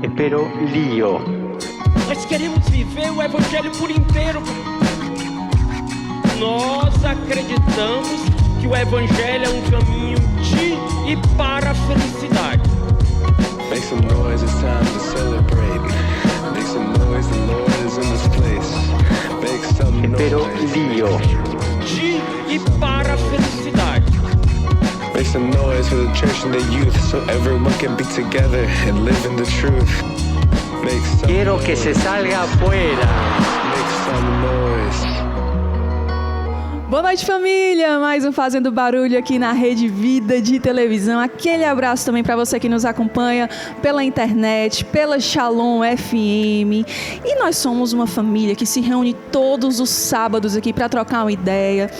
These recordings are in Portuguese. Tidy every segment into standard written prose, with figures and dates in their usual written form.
Espero lío. Nós queremos viver o Evangelho por inteiro. Nós acreditamos que o Evangelho é um caminho de e para a felicidade. Make some noise, it's time to celebrate. Make some noise, the Lord is in this place. Make some Espero noise. lío. De e para a felicidade. Make some noise for the church and the youth, so everyone can be together and live in the truth. Make some Quiero que se salga afuera. Make some noise. Boa noite, família! Mais um Fazendo Barulho aqui na Rede Vida de Televisão. Aquele abraço também para você que nos acompanha pela internet, pela Shalom FM. E nós somos uma família que se reúne todos os sábados aqui para trocar uma ideia.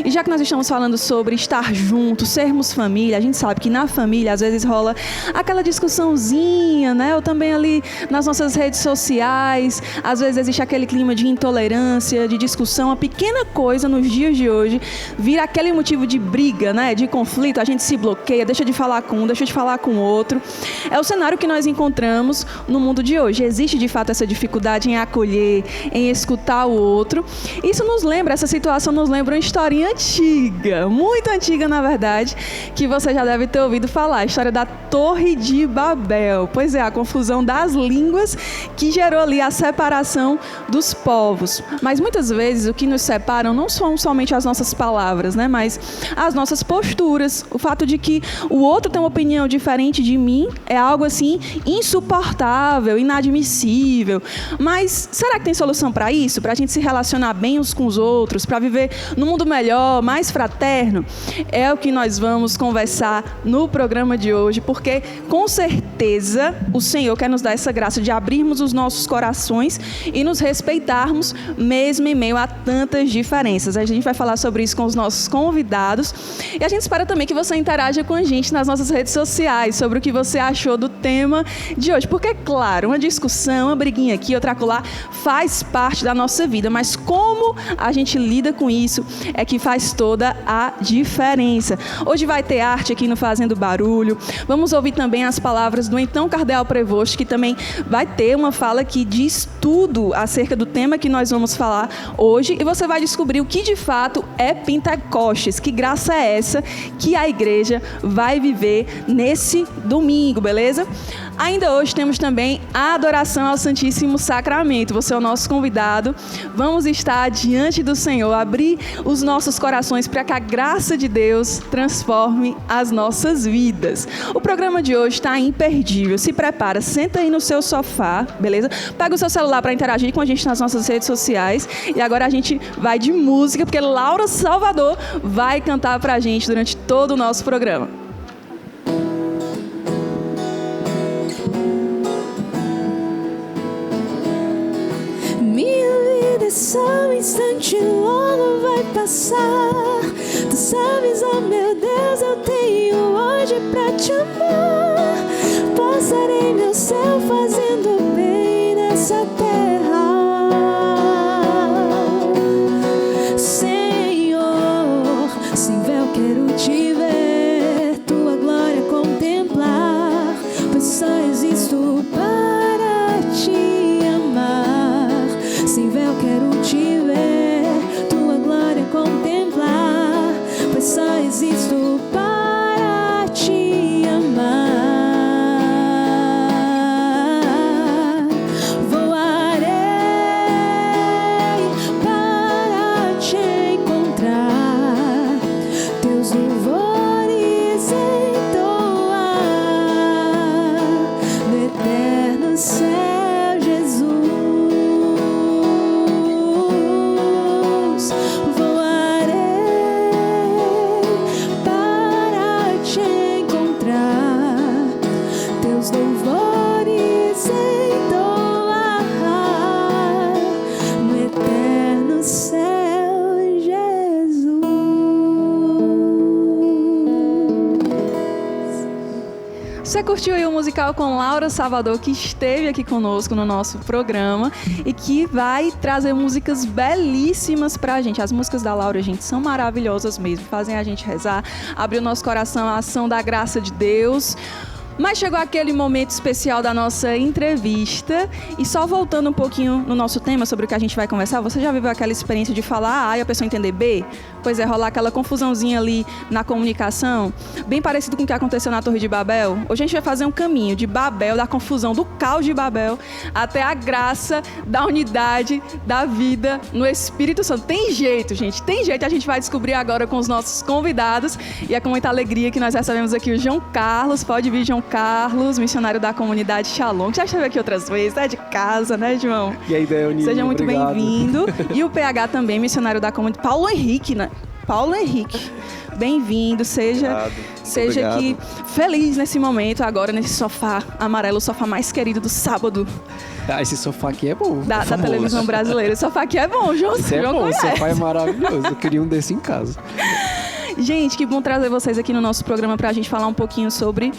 E já que nós estamos falando sobre estar juntos, sermos família, a gente sabe que na família às vezes rola aquela discussãozinha, né? Ou também ali nas nossas redes sociais, às vezes existe aquele clima de intolerância, de discussão, uma pequena coisa nos dias de hoje vira aquele motivo de briga, né? De conflito, a gente se bloqueia, deixa de falar com um, deixa de falar com o outro. É o cenário que nós encontramos no mundo de hoje. Existe de fato essa dificuldade em acolher, em escutar o outro. Isso nos lembra, essa situação nos lembra uma historinha antiga, muito antiga na verdade, que você já deve ter ouvido falar, a história da Torre de Babel. Pois é, a confusão das línguas que gerou ali a separação dos povos. Mas muitas vezes o que nos separam não são somente as nossas palavras, né? Mas as nossas posturas. O fato de que o outro tem uma opinião diferente de mim é algo assim insuportável, inadmissível. Mas será que tem solução para isso? Para a gente se relacionar bem uns com os outros, para viver num mundo melhor, mais fraterno? É o que nós vamos conversar no programa de hoje, porque com certeza o Senhor quer nos dar essa graça de abrirmos os nossos corações e nos respeitarmos mesmo em meio a tantas diferenças. A gente vai falar sobre isso com os nossos convidados e a gente espera também que você interaja com a gente nas nossas redes sociais sobre o que você achou do tema de hoje, porque claro, uma discussão, uma briguinha aqui, outra acolá faz parte da nossa vida, mas como a gente lida com isso é que faz toda a diferença. Hoje vai ter arte aqui no Fazendo Barulho, vamos ouvir também as palavras do então Cardeal Prevost, que também vai ter uma fala que diz tudo acerca do tema que nós vamos falar hoje, e você vai descobrir o que de fato é Pentecostes, que graça é essa que a igreja vai viver nesse domingo, beleza? Ainda hoje temos também a adoração ao Santíssimo Sacramento. Você é o nosso convidado. Vamos estar diante do Senhor, abrir os nossos corações para que a graça de Deus transforme as nossas vidas. O programa de hoje está imperdível. Se prepara, senta aí no seu sofá, beleza? Pega o seu celular para interagir com a gente nas nossas redes sociais. E agora a gente vai de música, porque Laura Salvador vai cantar para a gente durante todo o nosso programa. Só um instante, logo vai passar. Tu sabes, oh meu Deus, eu tenho hoje pra te amar. Passarei meu céu fazendo bem nessa terra. Senhor, sem véu quero te ver, tua glória contemplar, pois só existo para te amar. Sem véu quero te ver, tua glória contemplar, pois só existo para te amar. Voarei para te encontrar, teus louvores entoar no eterno céu. Você curtiu aí o musical com Laura Salvador, que esteve aqui conosco no nosso programa e que vai trazer músicas belíssimas pra gente. As músicas da Laura, gente, são maravilhosas mesmo, fazem a gente rezar, abrir o nosso coração à ação da graça de Deus. Mas chegou aquele momento especial da nossa entrevista e só voltando um pouquinho no nosso tema sobre o que a gente vai conversar, você já viveu aquela experiência de falar A e a pessoa entender B? Pois é, rolar aquela confusãozinha ali na comunicação, bem parecido com o que aconteceu na Torre de Babel. Hoje a gente vai fazer um caminho de Babel, da confusão, do caos de Babel, até a graça da unidade, da vida no Espírito Santo. Tem jeito, gente, tem jeito. A gente vai descobrir agora com os nossos convidados e é com muita alegria que nós recebemos aqui o João Carlos. Pode vir, João Carlos, missionário da comunidade Shalom, que já esteve aqui outras vezes, é de casa, né, João? E aí, Deoni? Seja muito obrigado. bem-vindo. E o PH também, missionário da comunidade. Paulo Henrique, né? Paulo Henrique, bem-vindo. Seja aqui feliz nesse momento, agora nesse sofá amarelo, o sofá mais querido do sábado. Ah, esse sofá aqui é bom. Da televisão brasileira. Esse sofá aqui é bom, João. Esse é bom, esse sofá é maravilhoso. Eu queria um desse em casa. Gente, que bom trazer vocês aqui no nosso programa para a gente falar um pouquinho sobre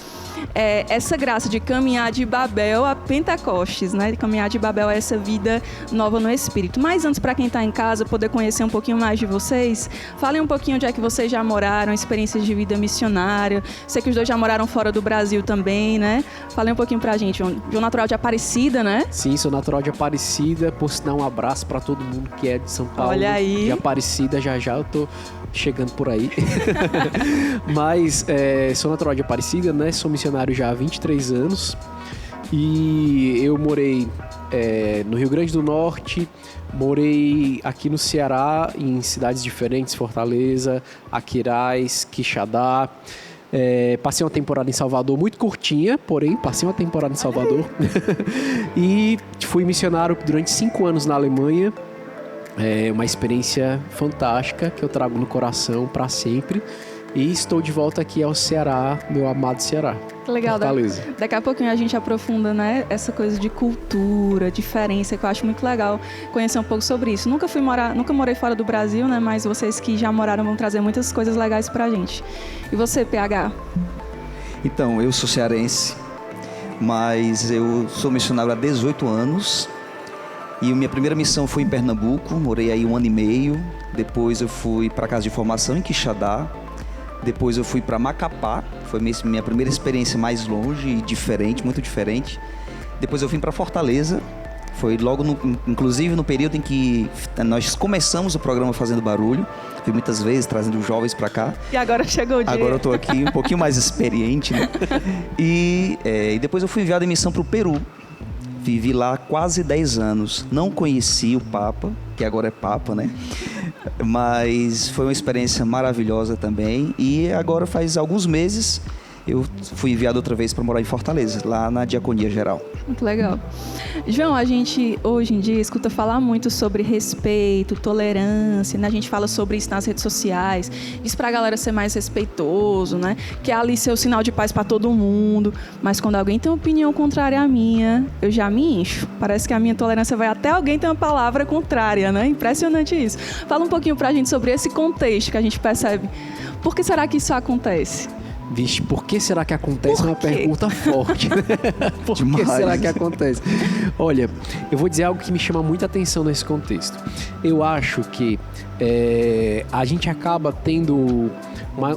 essa graça de caminhar de Babel a Pentecostes, né? De caminhar de Babel a essa vida nova no Espírito. Mas antes, para quem está em casa, poder conhecer um pouquinho mais de vocês, falem um pouquinho onde é que vocês já moraram, experiências de vida missionária. Sei que os dois já moraram fora do Brasil também, né? Falem um pouquinho pra gente. João natural de Aparecida, né? Sim, sou natural de Aparecida. Por sinal, um abraço para todo mundo que é de São Paulo. Olha aí. De Aparecida, já eu tô chegando por aí. Mas sou natural de Aparecida, né? Sou missionário já há 23 anos. E eu morei no Rio Grande do Norte, morei aqui no Ceará, em cidades diferentes, Fortaleza, Aquiraz, Quixadá. Passei uma temporada em Salvador, muito curtinha, porém passei uma temporada em Salvador. E fui missionário durante 5 anos na Alemanha. É uma experiência fantástica que eu trago no coração para sempre. E estou de volta aqui ao Ceará, meu amado Ceará. Que legal, Fortaleza. Daqui a pouquinho a gente aprofunda, né, essa coisa de cultura, diferença, que eu acho muito legal conhecer um pouco sobre isso. Nunca morei fora do Brasil, né, mas vocês que já moraram vão trazer muitas coisas legais pra gente. E você, PH? Então, eu sou cearense, mas eu sou missionário há 18 anos. E minha primeira missão foi em Pernambuco, morei aí 1 ano e meio. Depois eu fui para a casa de formação em Quixadá. Depois eu fui para Macapá, foi minha primeira experiência mais longe e diferente, muito diferente. Depois eu vim para Fortaleza, foi logo, inclusive no período em que nós começamos o programa Fazendo Barulho. Fui muitas vezes trazendo jovens para cá. E agora chegou o dia. Agora eu estou aqui um pouquinho mais experiente, né? E depois eu fui enviado em missão para o Peru. Vivi lá quase 10 anos. Não conheci o Papa, que agora é Papa, né? Mas foi uma experiência maravilhosa também. E agora faz alguns meses eu fui enviado outra vez para morar em Fortaleza, lá na Diaconia Geral. Muito legal. João, a gente hoje em dia escuta falar muito sobre respeito, tolerância, né? A gente fala sobre isso nas redes sociais, diz pra galera ser mais respeitoso, né? Que é ali ser o sinal de paz para todo mundo. Mas quando alguém tem uma opinião contrária à minha, eu já me encho. Parece que a minha tolerância vai até alguém ter uma palavra contrária, né? Impressionante isso. Fala um pouquinho pra gente sobre esse contexto que a gente percebe. Por que será que isso acontece? Vixe, por que será que acontece? É uma pergunta forte. Por que será que acontece? Olha, eu vou dizer algo que me chama muita atenção nesse contexto. Eu acho que a gente acaba tendo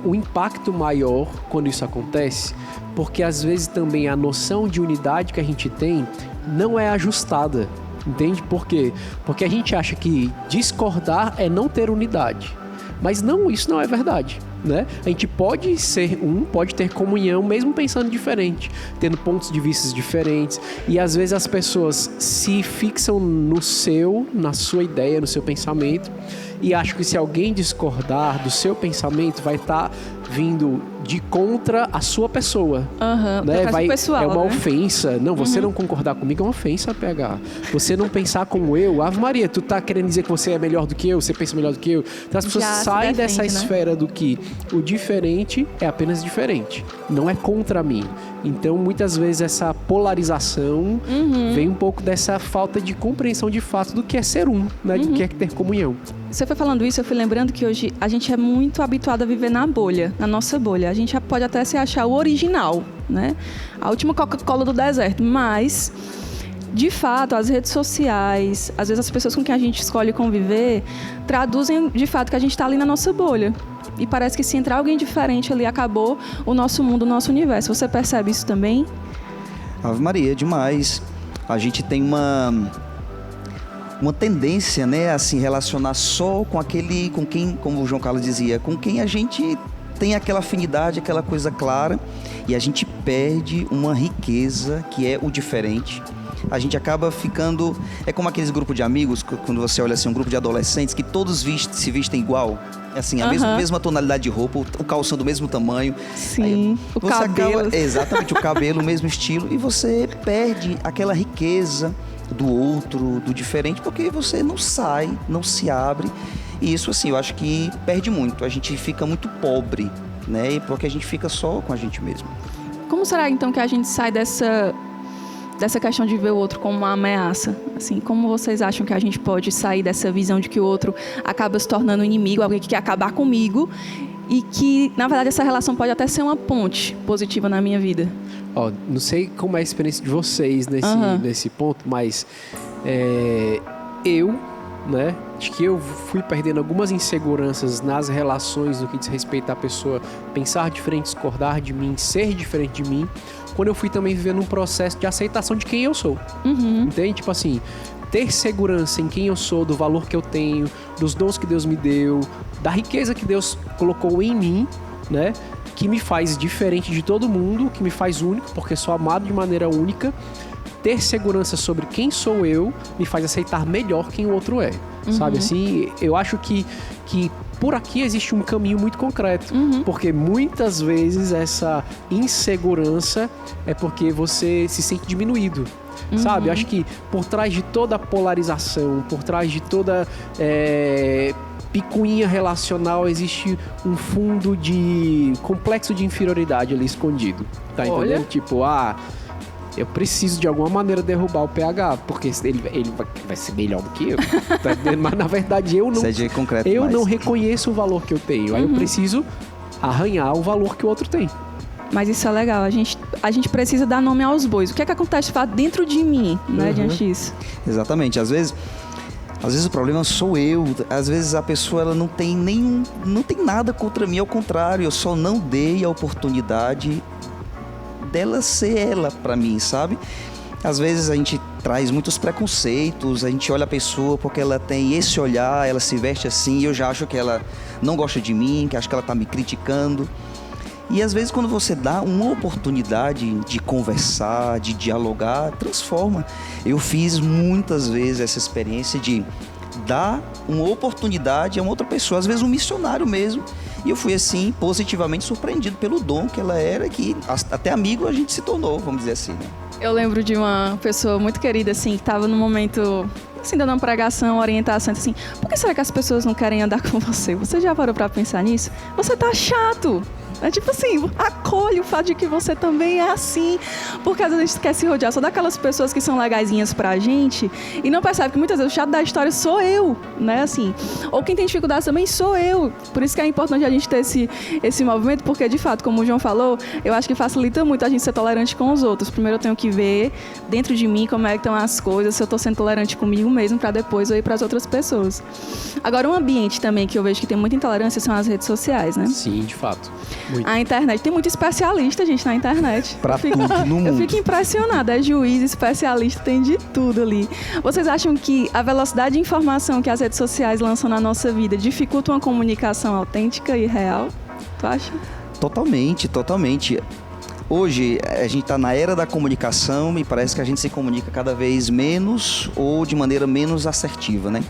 um impacto maior quando isso acontece, porque às vezes também a noção de unidade que a gente tem não é ajustada. Entende? Por quê? Porque a gente acha que discordar é não ter unidade. Mas não, isso não é verdade. Né? A gente pode ser pode ter comunhão mesmo pensando diferente, tendo pontos de vista diferentes, e às vezes as pessoas se fixam na sua ideia, no seu pensamento, e acham que se alguém discordar do seu pensamento vai estar vindo de contra a sua pessoa. Né? É uma ofensa. Não, você não concordar comigo é uma ofensa, PH. Você não pensar como eu, Ave Maria, tu tá querendo dizer que você é melhor do que eu, você pensa melhor do que eu. Então as pessoas saem dessa esfera do que o diferente é apenas diferente, não é contra mim. Então muitas vezes essa polarização vem um pouco dessa falta de compreensão de fato do que é ser né? Do que é ter comunhão. Você foi falando isso, eu fui lembrando que hoje a gente é muito habituado a viver na bolha, na nossa bolha. A gente pode até se achar o original, né? A última Coca-Cola do deserto, mas de fato, as redes sociais, às vezes as pessoas com quem a gente escolhe conviver, traduzem de fato que a gente está ali na nossa bolha. E parece que se entrar alguém diferente ali, acabou o nosso mundo, o nosso universo. Você percebe isso também? Ave Maria, demais. A gente tem uma tendência, né, a se relacionar só com quem, como o João Carlos dizia, com quem a gente tem aquela afinidade, aquela coisa clara, e a gente perde uma riqueza que é o diferente. A gente acaba ficando... É como aqueles grupos de amigos, quando você olha assim, um grupo de adolescentes, que todos se vestem igual. Assim, a mesma tonalidade de roupa, o calção do mesmo tamanho. Sim, o cabelo. Exatamente, o cabelo, o mesmo estilo. E você perde aquela riqueza do outro, do diferente, porque você não sai, não se abre. E isso, assim, eu acho que perde muito. A gente fica muito pobre, né? Porque a gente fica só com a gente mesmo. Como será, então, que a gente sai dessa questão de ver o outro como uma ameaça? Assim, como vocês acham que a gente pode sair dessa visão de que o outro acaba se tornando um inimigo, alguém que quer acabar comigo, e que, na verdade, essa relação pode até ser uma ponte positiva na minha vida? Não sei como é a experiência de vocês nesse ponto, mas acho que eu fui perdendo algumas inseguranças nas relações no que diz respeito à pessoa pensar diferente, discordar de mim, ser diferente de mim, quando eu fui também vivendo um processo de aceitação de quem eu sou. Entende? Tipo assim, ter segurança em quem eu sou, do valor que eu tenho, dos dons que Deus me deu, da riqueza que Deus colocou em mim, né? Que me faz diferente de todo mundo, que me faz único, porque sou amado de maneira única. Ter segurança sobre quem sou eu me faz aceitar melhor quem o outro é. Sabe assim? Eu acho que por aqui existe um caminho muito concreto. Porque muitas vezes essa insegurança é porque você se sente diminuído. Sabe? Eu acho que por trás de toda polarização, por trás de toda picuinha relacional, existe um fundo de complexo de inferioridade ali escondido. Tá entendendo? Tipo, eu preciso de alguma maneira derrubar o PH, porque ele vai ser melhor do que eu. Tá entendendo? Mas na verdade eu não reconheço o valor que eu tenho. Aí eu preciso arranhar o valor que o outro tem. Mas isso é legal, a gente precisa dar nome aos bois. O que é que acontece de fato dentro de mim, né, diante disso? Exatamente, às vezes o problema sou eu, às vezes a pessoa ela não tem nada contra mim, ao contrário, eu só não dei a oportunidade dela ser ela pra mim, sabe? Às vezes a gente traz muitos preconceitos, a gente olha a pessoa porque ela tem esse olhar, ela se veste assim, e eu já acho que ela não gosta de mim, que acho que ela tá me criticando. E às vezes quando você dá uma oportunidade de conversar, de dialogar, transforma. Eu fiz muitas vezes essa experiência de dar uma oportunidade a uma outra pessoa, às vezes um missionário mesmo. E eu fui assim, positivamente surpreendido pelo dom que ela era, que até amigo a gente se tornou, vamos dizer assim, né? Eu lembro de uma pessoa muito querida, assim, que estava num momento, assim, dando uma pregação, orientação, assim, por que será que as pessoas não querem andar com você? Você já parou pra pensar nisso? Você tá chato! É tipo assim, acolhe o fato de que você também é assim. Porque às vezes a gente quer se rodear só daquelas pessoas que são legaisinhas pra gente e não percebe que muitas vezes o chato da história sou eu, né? Assim, ou quem tem dificuldade também sou eu. Por isso que é importante a gente ter esse movimento, porque de fato, como o João falou, eu acho que facilita muito a gente ser tolerante com os outros. Primeiro eu tenho que ver dentro de mim como é que estão as coisas, se eu tô sendo tolerante comigo mesmo, pra depois eu ir pras outras pessoas. Agora, um ambiente também que eu vejo que tem muita intolerância são as redes sociais, né? Sim, de fato. Muito. A internet, tem muito especialista, gente, na internet. Pra tudo no mundo. Eu fico impressionada, é juiz, especialista, tem de tudo ali. Vocês acham que a velocidade de informação que as redes sociais lançam na nossa vida dificulta uma comunicação autêntica e real? Tu acha? Totalmente, totalmente. Hoje, a gente está na era da comunicação e parece que a gente se comunica cada vez menos ou de maneira menos assertiva, né?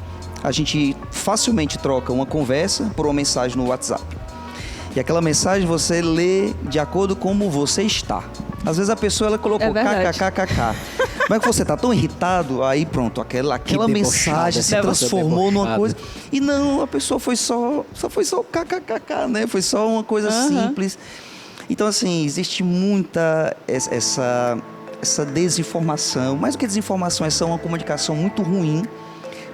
A gente facilmente troca uma conversa por uma mensagem no WhatsApp. E aquela mensagem você lê de acordo com como você está. Às vezes a pessoa ela colocou kkkk. Mas que você tá tão irritado, aí pronto, aquela mensagem se transformou numa coisa. E não, a pessoa foi só kkkk, né? Foi só uma coisa simples. Então assim, existe muita essa desinformação. Mais do que desinformação, essa é uma comunicação muito ruim.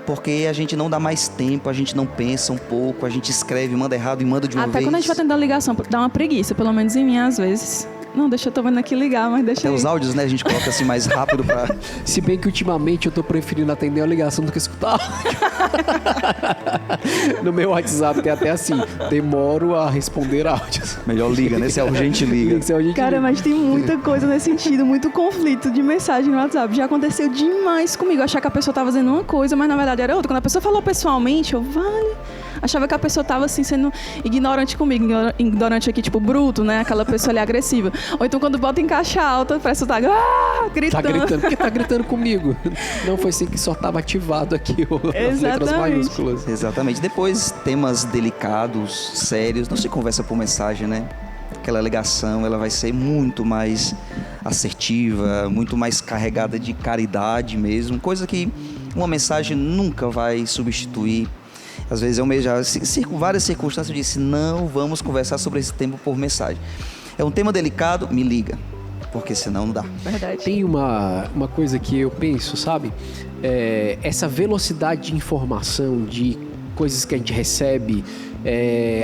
Porque a gente não dá mais tempo, a gente não pensa um pouco, a gente escreve, manda errado e manda de uma vez. Até quando a gente vai tentar ligação, dá uma preguiça, pelo menos em mim às vezes. Não, deixa eu tô vendo aqui ligar, mas deixa Até aí. os áudios, né? A gente coloca assim mais rápido pra... Se bem que ultimamente eu tô preferindo atender a ligação do que escutar. No meu WhatsApp tem até assim, demoro a responder áudios. Melhor liga, né? Se é urgente, liga. Se é urgente, Cara, liga. mas tem muita coisa nesse sentido, muito conflito de mensagem no WhatsApp. Já aconteceu demais comigo. Achar que a pessoa tava fazendo uma coisa, mas na verdade era outra. Quando a pessoa falou pessoalmente, eu, vale... Achava que a pessoa tava assim, sendo ignorante comigo. Ignorante aqui, tipo, bruto, né? Aquela pessoa ali agressiva. Ou então quando bota em caixa alta, parece que tá gritando. Tá gritando, porque tá gritando comigo. Não foi assim que só tava ativado aqui as letras maiúsculas. Exatamente. Depois, temas delicados, sérios, não se conversa por mensagem, né? Aquela ligação, ela vai ser muito mais assertiva, muito mais carregada de caridade mesmo, coisa que uma mensagem nunca vai substituir. Às vezes eu mesmo já, com várias circunstâncias, eu disse, não vamos conversar sobre esse tema por mensagem. É um tema delicado, me liga, porque senão não dá. Verdade. Tem uma coisa que eu penso, sabe? Essa velocidade de informação, de coisas que a gente recebe,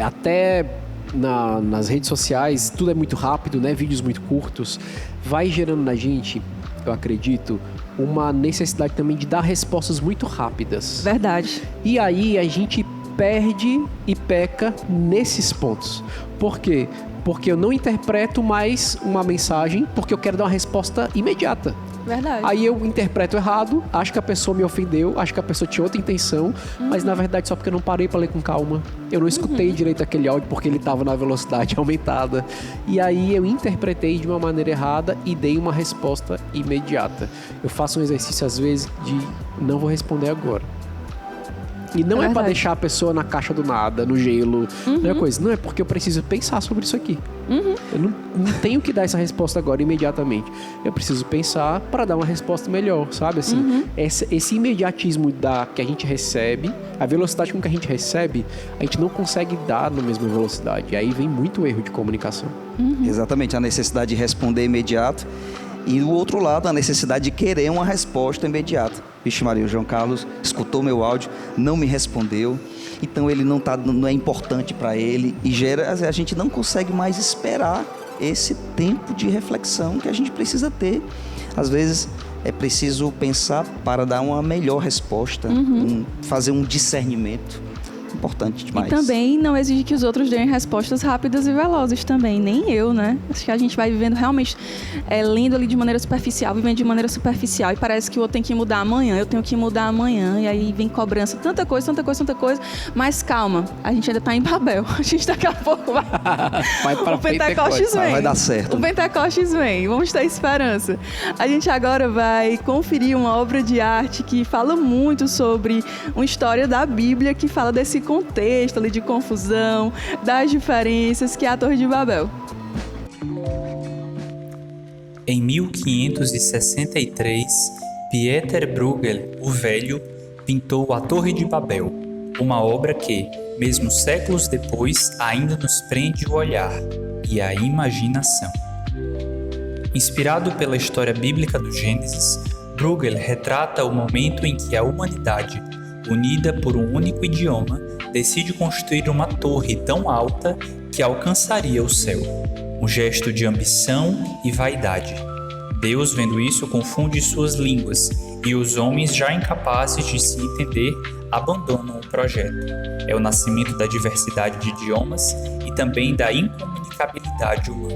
até nas redes sociais, tudo é muito rápido, né? Vídeos muito curtos, vai gerando na gente, eu acredito, uma necessidade também de dar respostas muito rápidas. Verdade. E aí a gente perde e peca nesses pontos. Por quê? Porque eu não interpreto mais uma mensagem porque eu quero dar uma resposta imediata. Verdade. Aí eu interpreto errado, acho que a pessoa me ofendeu, acho que a pessoa tinha outra intenção, mas na verdade só porque eu não parei pra ler com calma. Eu não escutei direito aquele áudio porque ele tava na velocidade aumentada. E aí eu interpretei de uma maneira errada e dei uma resposta imediata. Eu faço um exercício às vezes de não vou responder agora. E não é pra deixar a pessoa na caixa do nada, no gelo, não é coisa. Não, é porque eu preciso pensar sobre isso aqui. Eu não tenho que dar essa resposta agora, imediatamente. Eu preciso pensar para dar uma resposta melhor, sabe? Assim, esse imediatismo que a gente recebe, a velocidade com que a gente recebe, a gente não consegue dar na mesma velocidade. E aí vem muito erro de comunicação. Exatamente, a necessidade de responder imediato. E do outro lado, a necessidade de querer uma resposta imediata. Vixe Maria, o João Carlos escutou meu áudio, não me respondeu, então ele não é importante para ele e a gente não consegue mais esperar esse tempo de reflexão que a gente precisa ter. Às vezes é preciso pensar para dar uma melhor resposta, fazer um discernimento. Importante demais. E também não exige que os outros deem respostas rápidas e velozes também, nem eu, né? Acho que a gente vai vivendo realmente, lendo ali de maneira superficial, vivendo de maneira superficial e parece que o outro tem que mudar amanhã, eu tenho que mudar amanhã e aí vem cobrança, tanta coisa, mas calma, a gente ainda tá em Babel, a gente daqui a pouco vai para o Pentecostes vem. Vai dar certo. O Pentecostes vem, vamos ter esperança. A gente agora vai conferir uma obra de arte que fala muito sobre uma história da Bíblia que fala desse contexto ali de confusão, das diferenças, que é a Torre de Babel. Em 1563, Pieter Bruegel, o Velho, pintou a Torre de Babel, uma obra que, mesmo séculos depois, ainda nos prende o olhar e a imaginação. Inspirado pela história bíblica do Gênesis, Bruegel retrata o momento em que a humanidade, unida por um único idioma, decide construir uma torre tão alta que alcançaria o céu. Um gesto de ambição e vaidade. Deus, vendo isso, confunde suas línguas e os homens, já incapazes de se entender, abandonam o projeto. É o nascimento da diversidade de idiomas e também da incomunicabilidade humana.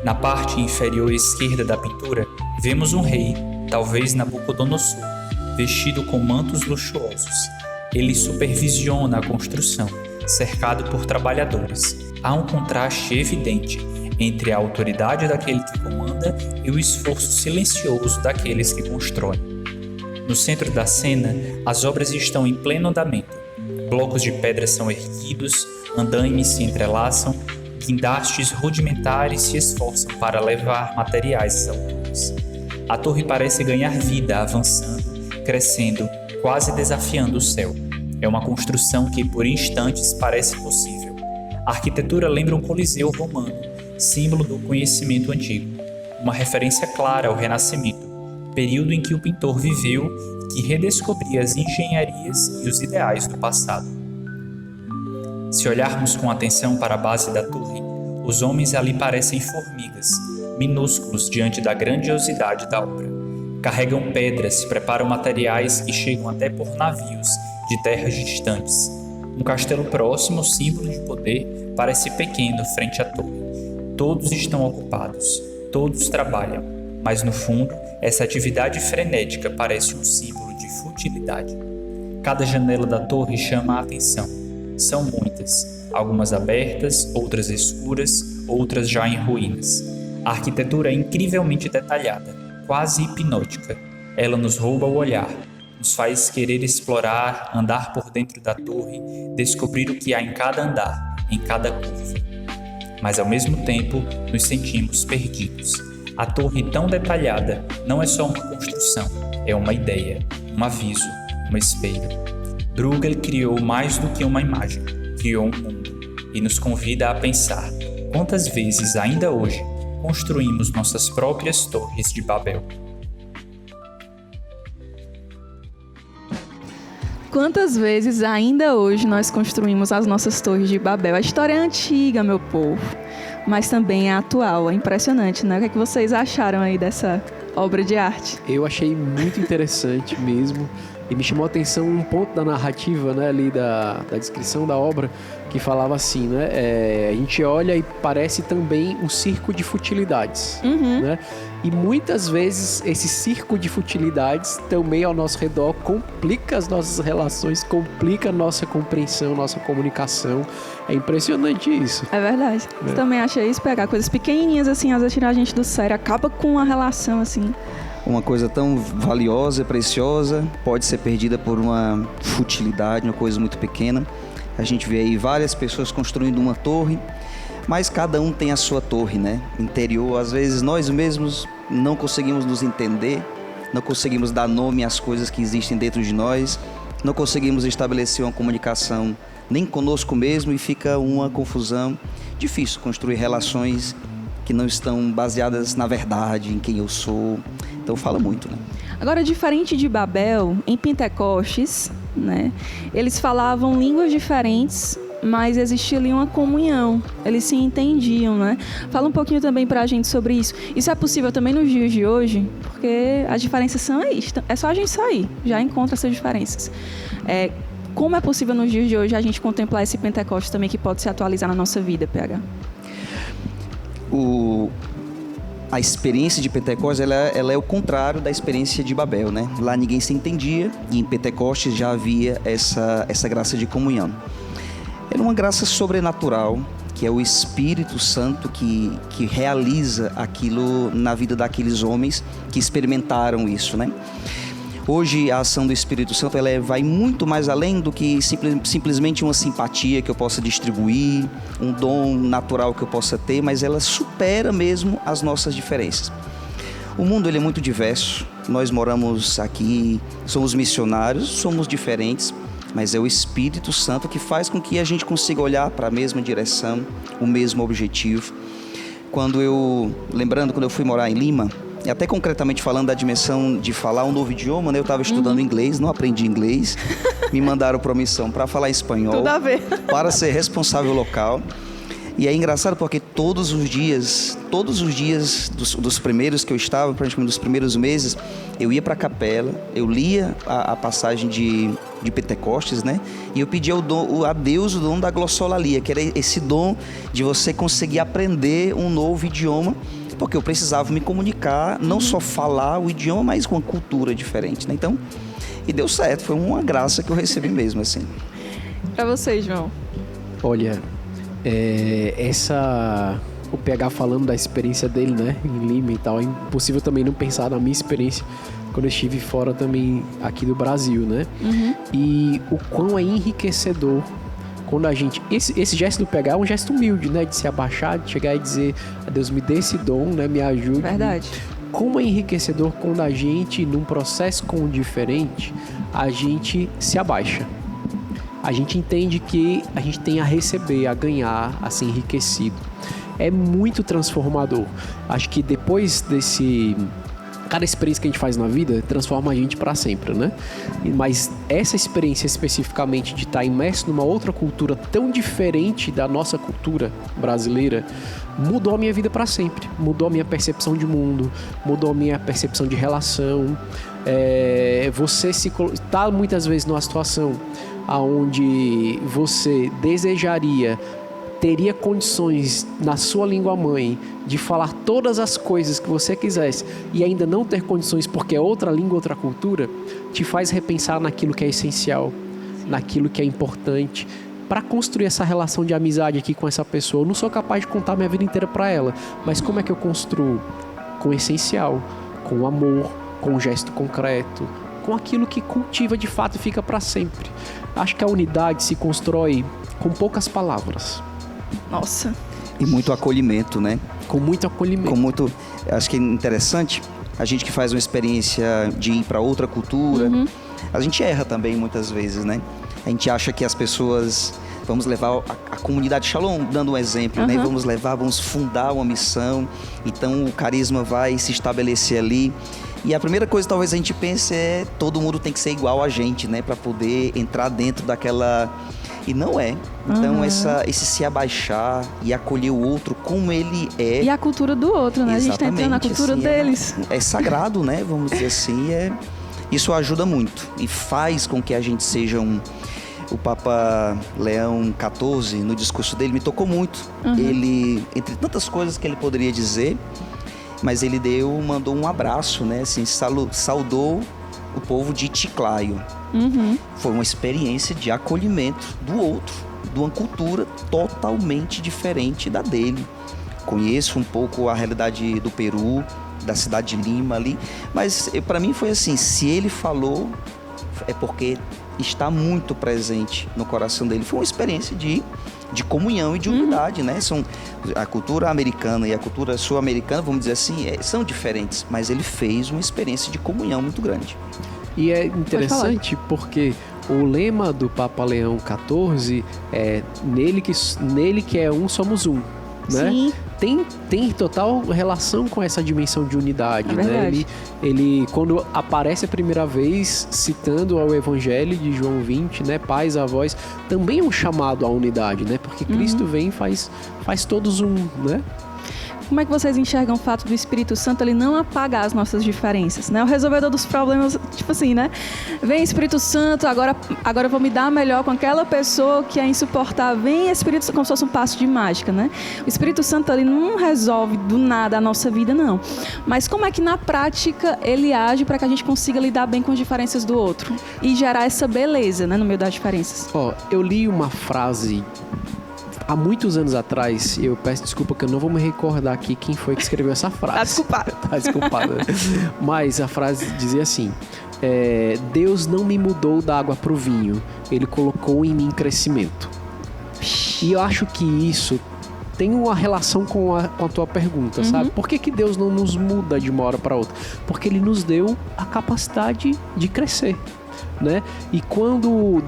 Na parte inferior esquerda da pintura, vemos um rei, talvez Nabucodonosor, vestido com mantos luxuosos. Ele supervisiona a construção, cercado por trabalhadores. Há um contraste evidente entre a autoridade daquele que comanda e o esforço silencioso daqueles que constroem. No centro da cena, as obras estão em pleno andamento. Blocos de pedra são erguidos, andaimes se entrelaçam, guindastes rudimentares se esforçam para levar materiais às alturas. A torre parece ganhar vida, avançando, crescendo, quase desafiando o céu. É uma construção que por instantes parece possível. A arquitetura lembra um coliseu romano, símbolo do conhecimento antigo. Uma referência clara ao Renascimento, período em que o pintor viveu e que redescobria as engenharias e os ideais do passado. Se olharmos com atenção para a base da torre, Os homens ali parecem formigas, minúsculos diante da grandiosidade da obra. Carregam pedras, preparam materiais e chegam até por navios de terras distantes. Um castelo próximo, símbolo de poder, parece pequeno frente à torre. Todos estão ocupados, todos trabalham, mas no fundo, essa atividade frenética parece um símbolo de futilidade. Cada janela da torre chama a atenção. São muitas, algumas abertas, outras escuras, outras já em ruínas. A arquitetura é incrivelmente detalhada, quase hipnótica. Ela nos rouba o olhar, nos faz querer explorar, andar por dentro da torre, descobrir o que há em cada andar, em cada curva. Mas ao mesmo tempo, nos sentimos perdidos. A torre tão detalhada não é só uma construção, é uma ideia, um aviso, um espelho. Bruegel criou mais do que uma imagem, criou um mundo e nos convida a pensar quantas vezes ainda hoje construímos nossas próprias torres de Babel. Quantas vezes ainda hoje nós construímos as nossas torres de Babel? A história é antiga, meu povo, mas também é atual. É impressionante, né? O que é que vocês acharam aí dessa obra de arte? Eu achei muito interessante mesmo. E me chamou a atenção um ponto da narrativa, né, ali da descrição da obra, que falava assim, né? A gente olha e parece também um circo de futilidades, né? E muitas vezes esse circo de futilidades também ao nosso redor complica as nossas relações, complica a nossa compreensão, nossa comunicação. É impressionante isso. É verdade. Você também acha isso? Pegar coisas pequenininhas assim, às vezes tirar a gente do sério, acaba com uma relação assim. Uma coisa tão valiosa, preciosa, pode ser perdida por uma futilidade, uma coisa muito pequena. A gente vê aí várias pessoas construindo uma torre, mas cada um tem a sua torre, né? Interior, às vezes nós mesmos não conseguimos nos entender, não conseguimos dar nome às coisas que existem dentro de nós, não conseguimos estabelecer uma comunicação nem conosco mesmo e fica uma confusão. Difícil construir relações que não estão baseadas na verdade, em quem eu sou. Então fala muito, né? Agora, diferente de Babel, em Pentecostes, né, eles falavam línguas diferentes, mas existia ali uma comunhão. Eles se entendiam, né? Fala um pouquinho também pra gente sobre isso. Isso é possível também nos dias de hoje? Porque as diferenças são aí. É só a gente sair, já encontra essas diferenças. Como é possível nos dias de hoje a gente contemplar esse Pentecostes também que pode se atualizar na nossa vida, PH? A experiência de Pentecostes ela é o contrário da experiência de Babel, né? Lá ninguém se entendia e em Pentecostes já havia essa graça de comunhão. Era uma graça sobrenatural, que é o Espírito Santo que realiza aquilo na vida daqueles homens que experimentaram isso, né? Hoje a ação do Espírito Santo vai muito mais além do que simplesmente uma simpatia que eu possa distribuir, um dom natural que eu possa ter, mas ela supera mesmo as nossas diferenças. O mundo ele é muito diverso, nós moramos aqui, somos missionários, somos diferentes, mas é o Espírito Santo que faz com que a gente consiga olhar para a mesma direção, o mesmo objetivo. Quando eu fui morar em Lima, e até concretamente falando da dimensão de falar um novo idioma, né? Eu estava estudando inglês, não aprendi inglês, me mandaram para missão para falar espanhol, tudo a ver, para ser responsável local. E é engraçado porque todos os dias dos primeiros que eu estava, praticamente dos primeiros meses, eu ia para a capela, eu lia a passagem de Pentecostes, né? E eu pedia a Deus o dom da glossolalia, que era esse dom de você conseguir aprender um novo idioma, porque eu precisava me comunicar, não só falar o idioma, mas com uma cultura diferente, né? Então, e deu certo, foi uma graça que eu recebi mesmo, assim. Para você, João? Olha, o PH falando da experiência dele, né, em Lima e tal, é impossível também não pensar na minha experiência quando eu estive fora também aqui do Brasil, né? E o quão é enriquecedor quando a gente... Esse gesto do PH é um gesto humilde, né? De se abaixar, de chegar e dizer, Deus, me dê esse dom, né? Me ajude. Verdade. Como é enriquecedor quando a gente, num processo com o diferente, a gente se abaixa. A gente entende que a gente tem a receber, a ganhar, a ser enriquecido. É muito transformador. Acho que depois cada experiência que a gente faz na vida transforma a gente para sempre, né? Mas essa experiência especificamente de estar imerso numa outra cultura tão diferente da nossa cultura brasileira mudou a minha vida para sempre. Mudou a minha percepção de mundo, mudou a minha percepção de relação. Você está muitas vezes numa situação onde você teria condições na sua língua mãe de falar todas as coisas que você quisesse e ainda não ter condições porque é outra língua, outra cultura, te faz repensar naquilo que é essencial, naquilo que é importante para construir essa relação de amizade aqui com essa pessoa. Eu não sou capaz de contar minha vida inteira para ela, mas como é que eu construo? Com o essencial, com o amor, com o gesto concreto, com aquilo que cultiva de fato e fica para sempre. Acho que a unidade se constrói com poucas palavras. Nossa. E muito acolhimento, né? Com muito acolhimento. Acho que é interessante, a gente que faz uma experiência de ir para outra cultura, a gente erra também muitas vezes, né? A gente acha que as pessoas... Vamos levar a comunidade Shalom, dando um exemplo, né? Vamos fundar uma missão, então o carisma vai se estabelecer ali. E a primeira coisa talvez a gente pense todo mundo tem que ser igual a gente, né? Para poder entrar dentro daquela... E não é. Então, esse se abaixar e acolher o outro como ele é. E a cultura do outro, né? Exatamente, a gente tá entrando na cultura assim, deles. É sagrado, né? Vamos dizer assim. Isso ajuda muito e faz com que a gente seja O Papa Leão XIV, no discurso dele, me tocou muito. Ele, entre tantas coisas que ele poderia dizer, mas ele mandou um abraço, né? Assim, saudou o povo de Chiclayo. Foi uma experiência de acolhimento do outro, de uma cultura totalmente diferente da dele. Conheço um pouco a realidade do Peru, da cidade de Lima ali, mas para mim foi assim, se ele falou, é porque está muito presente no coração dele. Foi uma experiência de comunhão e de unidade, né? A cultura americana e a cultura sul-americana, vamos dizer assim, são diferentes, mas ele fez uma experiência de comunhão muito grande. E é interessante porque o lema do Papa Leão XIV é nele que é um, somos um, né? Sim. Tem total relação com essa dimensão de unidade, né? Ele quando aparece a primeira vez citando ao Evangelho de João 20, né? Pais, avós, também é um chamado à unidade, né? Porque Cristo vem e faz todos um, né? Como é que vocês enxergam o fato do Espírito Santo ele não apagar as nossas diferenças, né? O resolvedor dos problemas, tipo assim, né? Vem Espírito Santo, agora eu vou me dar melhor com aquela pessoa que é insuportável. Vem Espírito Santo, como se fosse um passo de mágica, né? O Espírito Santo ele não resolve do nada a nossa vida, não. Mas como é que na prática ele age para que a gente consiga lidar bem com as diferenças do outro e gerar essa beleza, né, no meio das diferenças? Eu li uma frase há muitos anos atrás, eu peço desculpa que eu não vou me recordar aqui quem foi que escreveu essa frase. Tá desculpado. Mas a frase dizia assim, Deus não me mudou da água pro vinho, Ele colocou em mim crescimento. E eu acho que isso tem uma relação com a tua pergunta, sabe? Por que Deus não nos muda de uma hora para outra? Porque Ele nos deu a capacidade de crescer, né? E quando o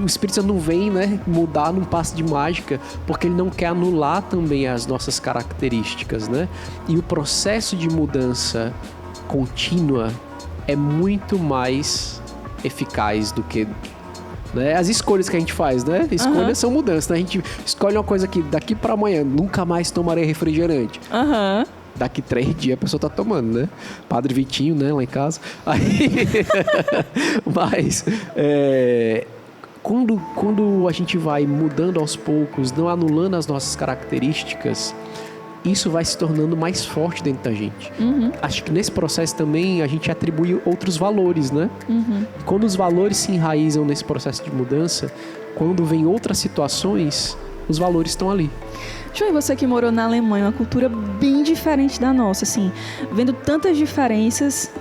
Espírito Santo não vem, né, mudar num passe de mágica, porque ele não quer anular também as nossas características, né? E o processo de mudança contínua é muito mais eficaz do que, né, as escolhas que a gente faz, né? Escolhas são mudanças, né? A gente escolhe uma coisa que daqui para amanhã nunca mais tomarei refrigerante. Daqui 3 dias a pessoa tá tomando, né? Padre Vitinho, né? Lá em casa. Mas, quando a gente vai mudando aos poucos, não anulando as nossas características, isso vai se tornando mais forte dentro da gente. Acho que nesse processo também a gente atribui outros valores, né? Quando os valores se enraizam nesse processo de mudança, quando vem outras situações, os valores estão ali. João, você que morou na Alemanha, uma cultura bem diferente da nossa, assim, vendo tantas diferenças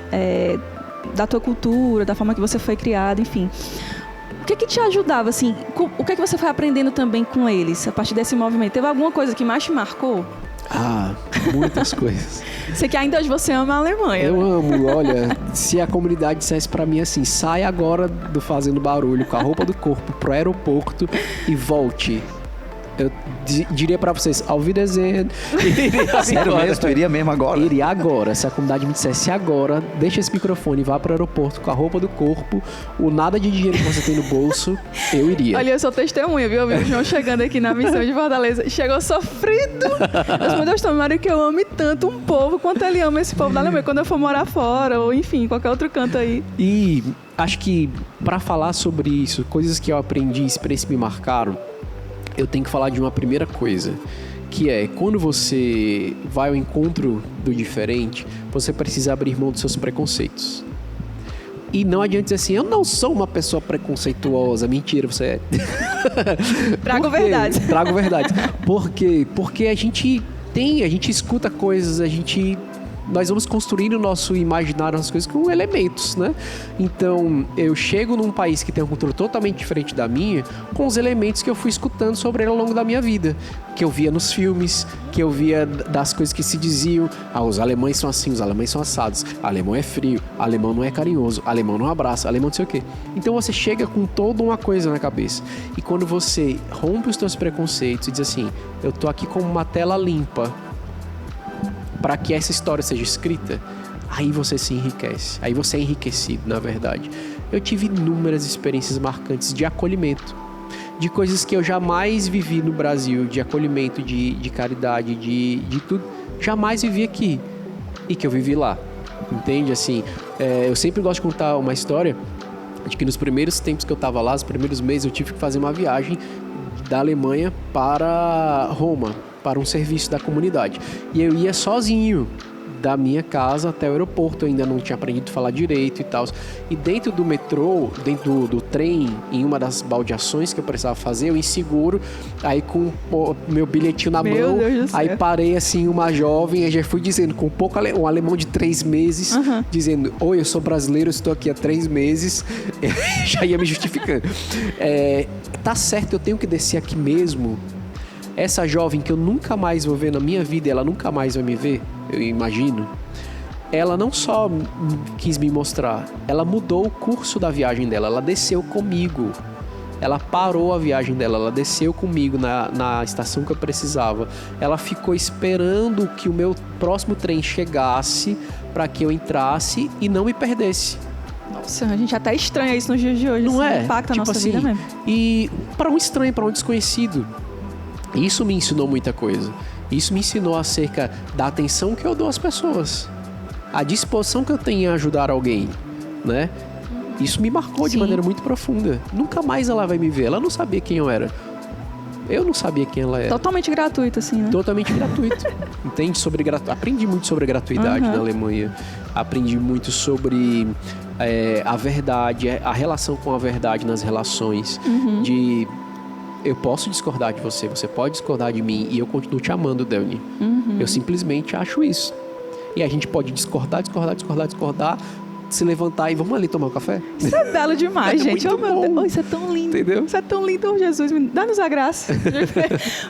da tua cultura, da forma que você foi criado, enfim. O que te ajudava, assim? O que você foi aprendendo também com eles, a partir desse movimento? Teve alguma coisa que mais te marcou? Muitas coisas. Sei que ainda hoje você ama a Alemanha. Eu amo, olha, se a comunidade dissesse pra mim assim, sai agora do Fazendo Barulho com a roupa do corpo pro aeroporto e volte. eu diria pra vocês, auf Wiedersehen. Sério mesmo? Tu iria mesmo agora? Iria agora. Se a comunidade me dissesse agora, deixa esse microfone e vá pro aeroporto com a roupa do corpo, o nada de dinheiro que você tem no bolso, eu iria. Olha, eu sou testemunha, viu? O João chegando aqui na missão de Fortaleza, chegou sofrido. Meu Deus, tomara que eu ame tanto um povo quanto ele ama esse povo da Alemanha quando eu for morar fora, ou enfim, qualquer outro canto aí. E acho que pra falar sobre isso, coisas que eu aprendi, experiências que me marcaram, eu tenho que falar de uma primeira coisa, que é, quando você vai ao encontro do diferente, você precisa abrir mão dos seus preconceitos. E não adianta dizer assim, eu não sou uma pessoa preconceituosa. Mentira, você é. Trago verdade. Trago verdade. Por quê? Porque a gente escuta coisas, nós vamos construindo o nosso imaginário, as coisas com elementos, né? Então, eu chego num país que tem uma cultura totalmente diferente da minha, com os elementos que eu fui escutando sobre ele ao longo da minha vida. Que eu via nos filmes, que eu via das coisas que se diziam. Os alemães são assim, os alemães são assados. Alemão é frio, alemão não é carinhoso, alemão não abraça, alemão não sei o quê. Então, você chega com toda uma coisa na cabeça. E quando você rompe os seus preconceitos e diz assim, eu tô aqui com uma tela limpa, para que essa história seja escrita, aí você se enriquece, aí você é enriquecido, na verdade. Eu tive inúmeras experiências marcantes de acolhimento, de coisas que eu jamais vivi no Brasil, de acolhimento, de caridade, de tudo, jamais vivi aqui, e que eu vivi lá, entende? Assim, eu sempre gosto de contar uma história, de que nos primeiros tempos que eu estava lá, os primeiros meses, eu tive que fazer uma viagem da Alemanha para Roma, para um serviço da comunidade. E eu ia sozinho da minha casa até o aeroporto, eu ainda não tinha aprendido a falar direito e tal. E dentro do metrô, dentro do trem, em uma das baldeações que eu precisava fazer, eu inseguro, aí com o meu bilhetinho na mão, aí parei assim uma jovem, e já fui dizendo, com um alemão de 3 meses, dizendo, oi, eu sou brasileiro, eu estou aqui há 3 meses, já ia me justificando. Tá certo, eu tenho que descer aqui mesmo. Essa jovem que eu nunca mais vou ver na minha vida, ela nunca mais vai me ver, eu imagino, ela não só quis me mostrar, ela mudou o curso da viagem dela, ela desceu comigo, ela parou a viagem dela, ela desceu comigo na estação que eu precisava, ela ficou esperando que o meu próximo trem chegasse para que eu entrasse e não me perdesse. Nossa, a gente até estranha isso nos dias de hoje, não assim, impacta a nossa vida mesmo. E para um estranho, para um desconhecido, isso me ensinou muita coisa. Isso me ensinou acerca da atenção que eu dou às pessoas, a disposição que eu tenho em ajudar alguém, né? Isso me marcou de maneira muito profunda. Nunca mais ela vai me ver. Ela não sabia quem eu era. Eu não sabia quem ela era. Totalmente gratuito, assim, né? Totalmente gratuito. Entende? Aprendi muito sobre a gratuidade na Alemanha. Aprendi muito sobre a verdade, a relação com a verdade nas relações. Eu posso discordar de você, você pode discordar de mim, e eu continuo te amando, Delny. Eu simplesmente acho isso. E a gente pode discordar, se levantar e vamos ali tomar um café. Isso é belo demais, gente. Muito meu bom. Deus. Isso é tão lindo. Entendeu? Isso é tão lindo, Jesus. Dá-nos a graça.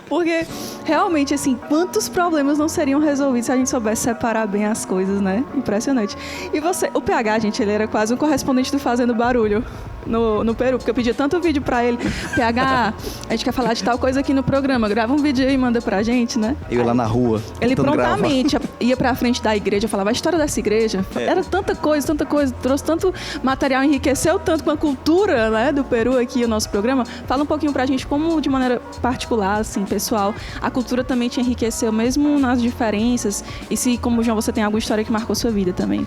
Porque, realmente, assim, quantos problemas não seriam resolvidos se a gente soubesse separar bem as coisas, né? Impressionante. E você, o PH, gente, ele era quase um correspondente do Fazendo Barulho no Peru, porque eu pedia tanto vídeo pra ele. PH, a gente quer falar de tal coisa aqui no programa, grava um vídeo aí e manda pra gente, né? Eu lá na rua. Ele prontamente ia pra frente da igreja, falava a história dessa igreja. Era tanta coisa, trouxe tanto material, enriqueceu tanto com a cultura, né, do Peru aqui, o nosso programa. Fala um pouquinho pra gente como, de maneira particular, assim, pessoal, a cultura também te enriqueceu, mesmo nas diferenças, e se, como João, você tem alguma história que marcou sua vida também.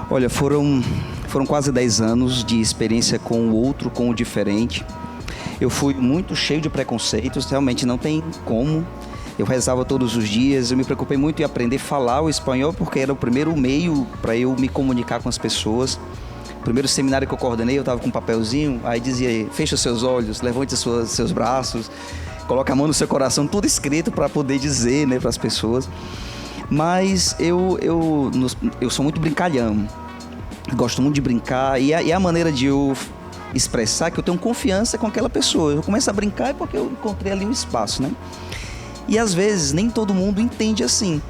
Olha, foram quase 10 anos de experiência com o outro, com o diferente. Eu fui muito cheio de preconceitos, realmente não tem como. Eu rezava todos os dias, eu me preocupei muito em aprender a falar o espanhol, porque era o primeiro meio para eu me comunicar com as pessoas. O primeiro seminário que eu coordenei, eu estava com um papelzinho, aí dizia, fecha os seus olhos, levante seus braços, coloque a mão no seu coração, tudo escrito para poder dizer, né, para as pessoas. Mas eu sou muito brincalhão, gosto muito de brincar, e a maneira de eu expressar que eu tenho confiança com aquela pessoa. Eu começo a brincar porque eu encontrei ali um espaço, né? E às vezes nem todo mundo entende assim.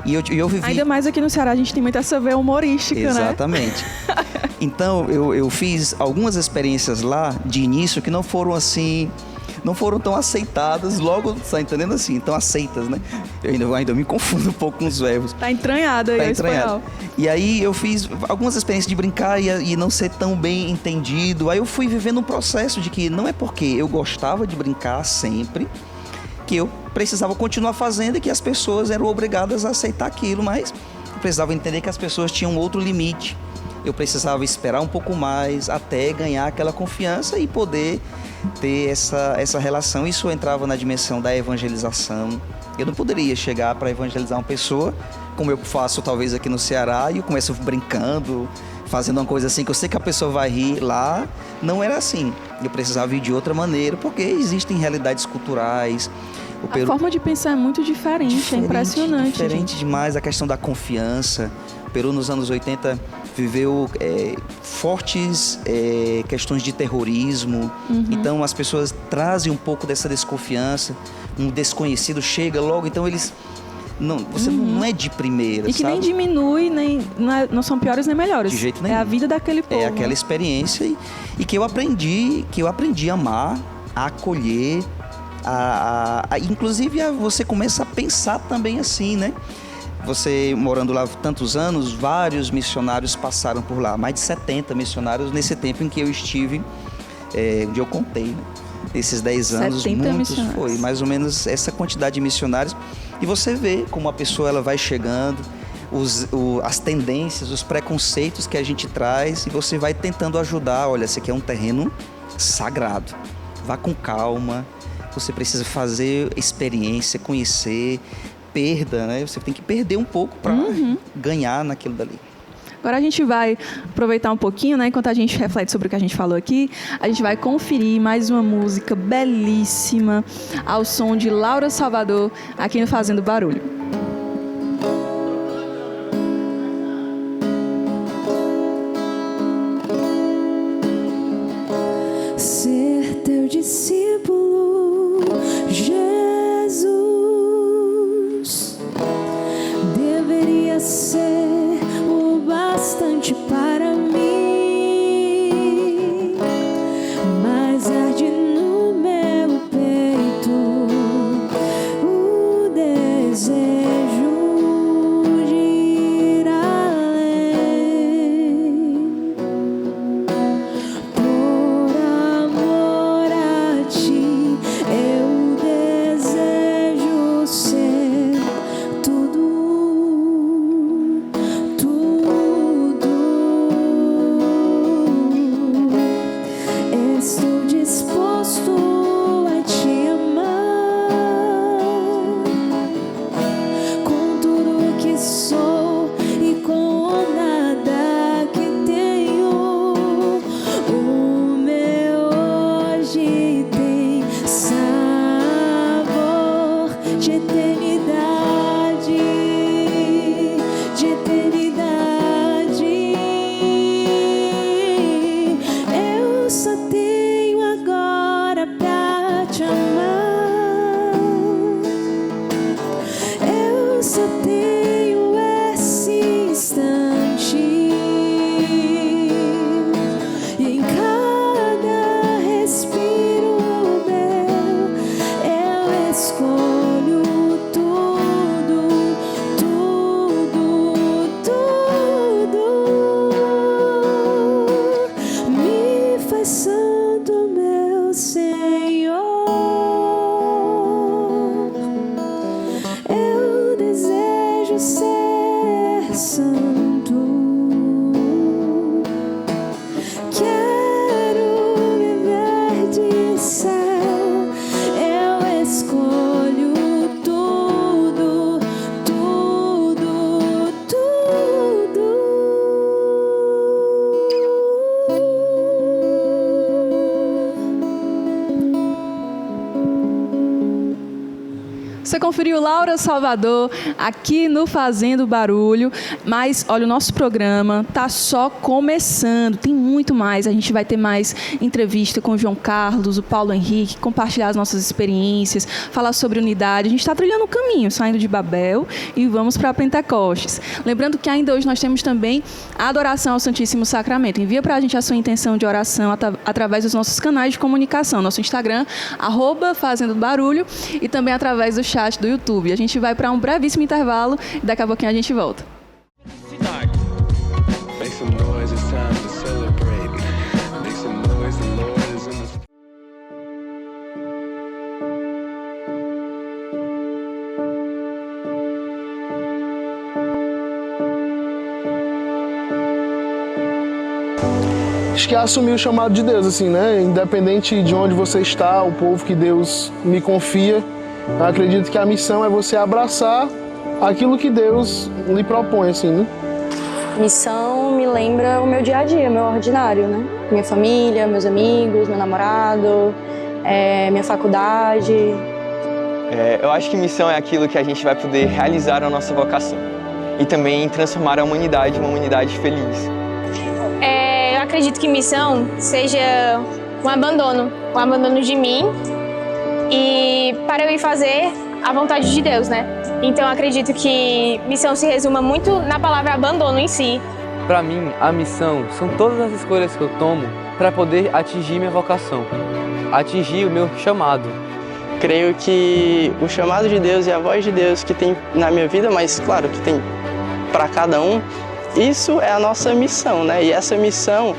E eu vivi... Ainda mais aqui no Ceará, a gente tem muito essa veia humorística, Exatamente. né? Então eu fiz algumas experiências lá de início que não foram assim não foram tão aceitadas logo, tá entendendo assim? Tão aceitas, né? Eu ainda me confundo um pouco com os verbos. Tá entranhado aí o espanhol. E aí eu fiz algumas experiências de brincar e não ser tão bem entendido. Aí eu fui vivendo um processo de que não é porque eu gostava de brincar sempre que eu precisava continuar fazendo e que as pessoas eram obrigadas a aceitar aquilo, mas eu precisava entender que as pessoas tinham outro limite. Eu precisava esperar um pouco mais até ganhar aquela confiança e poder ter essa relação. Isso entrava na dimensão da evangelização. Eu não poderia chegar para evangelizar uma pessoa, como eu faço talvez aqui no Ceará, e eu começo brincando, fazendo uma coisa assim que eu sei que a pessoa vai rir. Lá não era assim. Eu precisava ir de outra maneira, porque existem realidades culturais. A forma de pensar é muito diferente, é impressionante. Diferente demais, a questão da confiança. O Peru nos anos 80 viveu fortes questões de terrorismo. Então as pessoas trazem um pouco dessa desconfiança. Um desconhecido chega logo, então eles... Você não é de primeira, e que sabe? nem diminui, não são piores nem melhores. De jeito nenhum. É a vida daquele povo. É aquela experiência e que eu aprendi a amar, a acolher, inclusive você começa a pensar também assim, né? Você morando lá tantos anos, vários missionários passaram por lá, mais de 70 missionários nesse tempo em que eu estive, onde eu contei, né? Esses 10 anos, muitos, foi mais ou menos essa quantidade de missionários. E você vê como a pessoa ela vai chegando, as tendências, os preconceitos que a gente traz, e você vai tentando ajudar. Olha, esse aqui é um terreno sagrado, vá com calma, você precisa fazer experiência, conhecer, perda, né? Você tem que perder um pouco para ganhar naquilo dali. Agora a gente vai aproveitar um pouquinho, né? Enquanto a gente reflete sobre o que a gente falou aqui, a gente vai conferir mais uma música belíssima ao som de Laura Salvador, aqui no Fazendo Barulho. Ser teu discípulo, Jesus, deveria ser bastante para mim, mas arde no meu peito o desejo de ir além. Por amor a ti, eu desejo ser tudo. Estou disposto a te amar com tudo que sou e com nada que tenho. O meu hoje tem sabor de eternidade, de eternidade. Eu só tenho agora pra te amar. Eu só tenho esse instante. E em cada respiro meu, eu escolho tudo, tudo, tudo. Me faz santo, meu Senhor. Eu desejo ser santo. Quero viver de céu. Eu escolho tudo, tudo, tudo. Você conferiu Laura Salvador aqui no Fazendo Barulho. Mas, olha, o nosso programa tá só começando. Tem muito mais. A gente vai ter mais entrevista com o João Carlos, o Paulo Henrique, compartilhar as nossas experiências, falar sobre unidade. A gente está trilhando o caminho, saindo de Babel e vamos para Pentecostes. Lembrando que ainda hoje nós temos também a adoração ao Santíssimo Sacramento. Envia para a gente a sua intenção de oração através dos nossos canais de comunicação. Nosso Instagram, @Fazendo Barulho, e também através do chat do YouTube. A gente vai para um brevíssimo intervalo e daqui a pouquinho a gente volta. Felicidade. Make some noise, it's time to celebrate. Make some noise, the Lord is in this. Acho que é assumir o chamado de Deus, assim, né? Independente de onde você está, o povo que Deus me confia, eu acredito que a missão é você abraçar aquilo que Deus lhe propõe, assim, né? Missão me lembra o meu dia a dia, meu ordinário, né? Minha família, meus amigos, meu namorado, minha faculdade. Eu acho que missão é aquilo que a gente vai poder realizar a nossa vocação e também transformar a humanidade em uma humanidade feliz. Eu acredito que missão seja um abandono de mim e para eu ir fazer a vontade de Deus, né? Então eu acredito que missão se resuma muito na palavra abandono em si. Para mim, a missão são todas as escolhas que eu tomo para poder atingir minha vocação, atingir o meu chamado. Creio que o chamado de Deus e a voz de Deus que tem na minha vida, mas claro que tem para cada um, isso é a nossa missão, né? E essa missão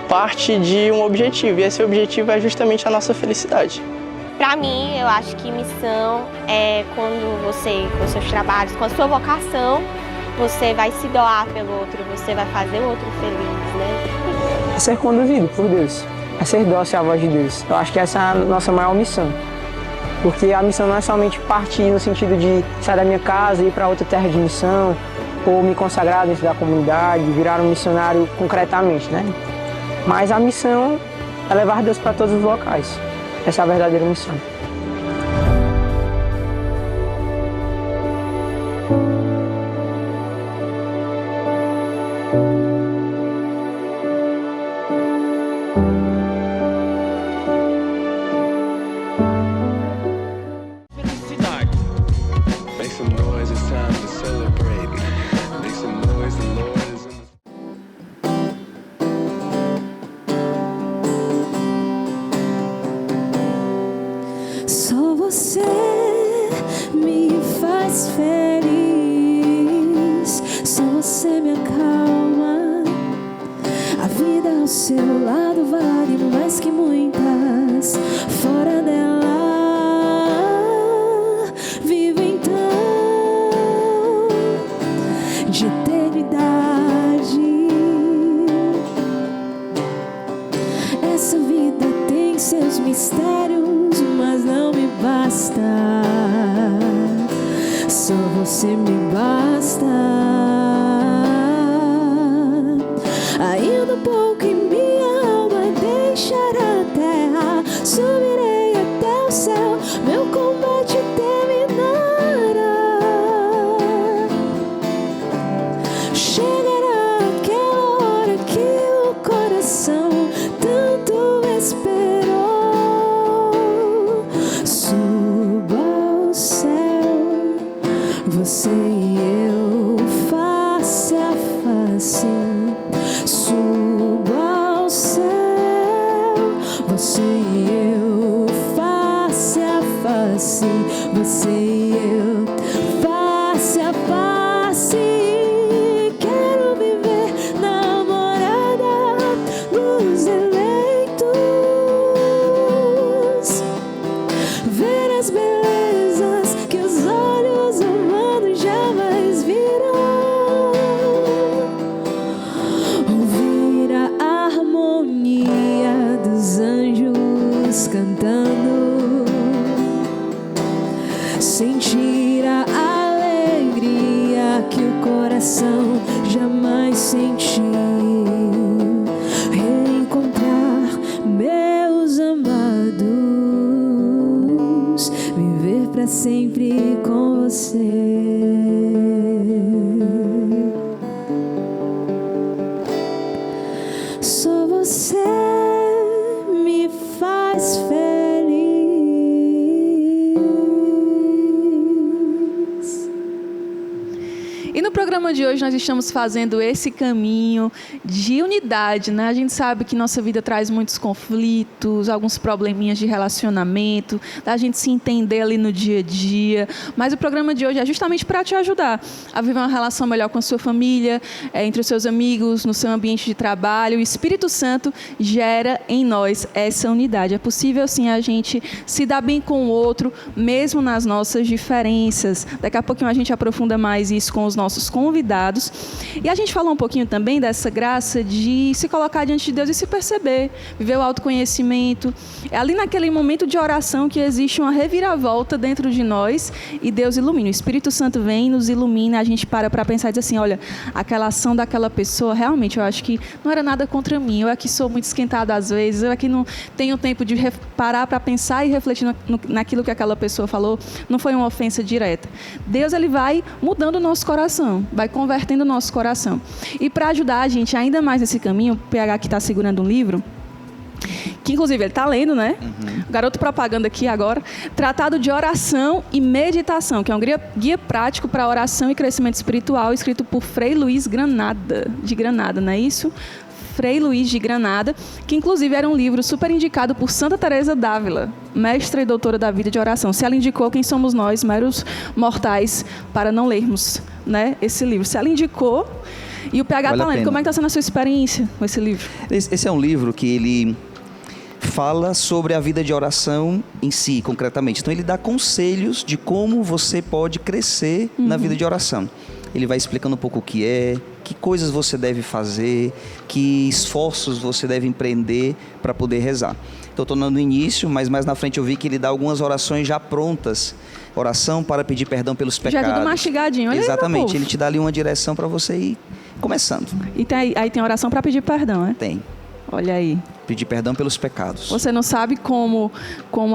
parte de um objetivo, e esse objetivo é justamente a nossa felicidade. Para mim, eu acho que missão é quando você, com seus trabalhos, com a sua vocação, você vai se doar pelo outro, você vai fazer o outro feliz, né? É ser conduzido por Deus, é ser dócil à voz de Deus. Eu acho que essa é a nossa maior missão. Porque a missão não é somente partir no sentido de sair da minha casa e ir para outra terra de missão, ou me consagrar dentro da comunidade, virar um missionário concretamente, né? Mas a missão é levar Deus para todos os locais. Essa é a verdadeira missão. Felicidade. Make some noise, it's time to celebrate. Make some noise, the Lord is in this. Só você me faz feliz, só você me acalma. A vida ao seu lado vale mais que muitas fora dela. Vivo então de eternidade. Essa vida tem seus mistérios, mas não me basta. Só você me basta. Ainda pouco em minha alma deixará a terra, subirei até o céu, meu combate terminará. Chegará aquela hora que o coração tanto esperou. Suba ao céu, você e eu face a face. Suba ao céu, você e eu face a face. Você e eu face a face. Quero viver na morada dos eleitos, ver as belezas que os olhos humanos jamais viram, ouvir a harmonia dos anjos cantando, sentir a alegria que o coração jamais sentiu, reencontrar meus amados, viver pra sempre com você. Só você me faz feliz. E no programa de hoje nós estamos fazendo esse caminho de unidade, né? A gente sabe que nossa vida traz muitos conflitos, alguns probleminhas de relacionamento, da gente se entender ali no dia a dia, mas o programa de hoje é justamente para te ajudar a viver uma relação melhor com a sua família, entre os seus amigos, no seu ambiente de trabalho. O Espírito Santo gera em nós essa unidade. É possível, sim, a gente se dar bem com o outro, mesmo nas nossas diferenças. Daqui a pouquinho a gente aprofunda mais isso com os nossos convidados. E a gente falou um pouquinho também dessa graça de se colocar diante de Deus e se perceber, viver o autoconhecimento. É ali naquele momento de oração que existe uma reviravolta dentro de nós e Deus ilumina. O Espírito Santo vem, nos ilumina, a gente para pensar e diz assim, olha, aquela ação daquela pessoa, realmente eu acho que não era nada contra mim, eu aqui sou muito esquentada às vezes, eu aqui não tenho tempo de parar para pensar e refletir naquilo que aquela pessoa falou, não foi uma ofensa direta. Deus, ele vai mudando o nosso coração, vai convertendo o nosso coração. E para ajudar a gente ainda mais nesse caminho, o PH que está segurando um livro, que inclusive ele está lendo, né? O garoto propaganda aqui agora, Tratado de Oração e Meditação, que é um guia prático para oração e crescimento espiritual, escrito por Frei Luiz de Granada, não é isso? Frei Luiz de Granada, que inclusive era um livro super indicado por Santa Teresa d'Ávila, mestra e doutora da vida de oração. Se ela indicou, quem somos nós, meros mortais, para não lermos, né, esse livro? Se ela indicou, e o PH está lendo, como é que está sendo a sua experiência com esse livro? Esse é um livro que ele fala sobre a vida de oração em si, concretamente. Então ele dá conselhos de como você pode crescer na vida de oração. Ele vai explicando um pouco o que é, que coisas você deve fazer, que esforços você deve empreender para poder rezar. Então, estou no início, mas mais na frente eu vi que ele dá algumas orações já prontas. Oração para pedir perdão pelos pecados. Já é tudo mastigadinho. Olha. Exatamente, ele te dá ali uma direção para você ir começando. E aí tem oração para pedir perdão, né? Tem. Olha aí. Pedir perdão pelos pecados. Você não sabe como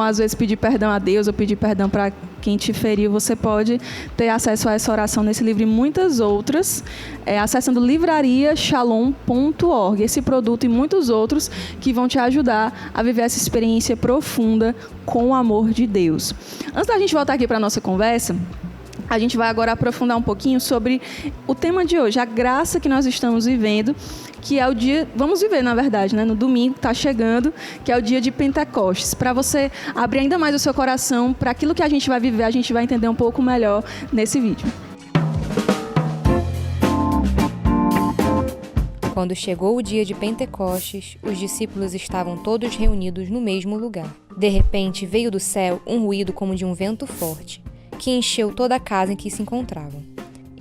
às vezes pedir perdão a Deus ou pedir perdão para quem te feriu. Você pode ter acesso a essa oração nesse livro e muitas outras, acessando livrariashalom.org. Esse produto e muitos outros que vão te ajudar a viver essa experiência profunda com o amor de Deus. Antes da gente voltar aqui para a nossa conversa, a gente vai agora aprofundar um pouquinho sobre o tema de hoje, a graça que nós estamos vivendo, que é o dia, vamos viver na verdade, né? No domingo está chegando, que é o dia de Pentecostes. Para você abrir ainda mais o seu coração para aquilo que a gente vai viver, a gente vai entender um pouco melhor nesse vídeo. Quando chegou o dia de Pentecostes, os discípulos estavam todos reunidos no mesmo lugar. De repente veio do céu um ruído como de um vento forte, que encheu toda a casa em que se encontravam.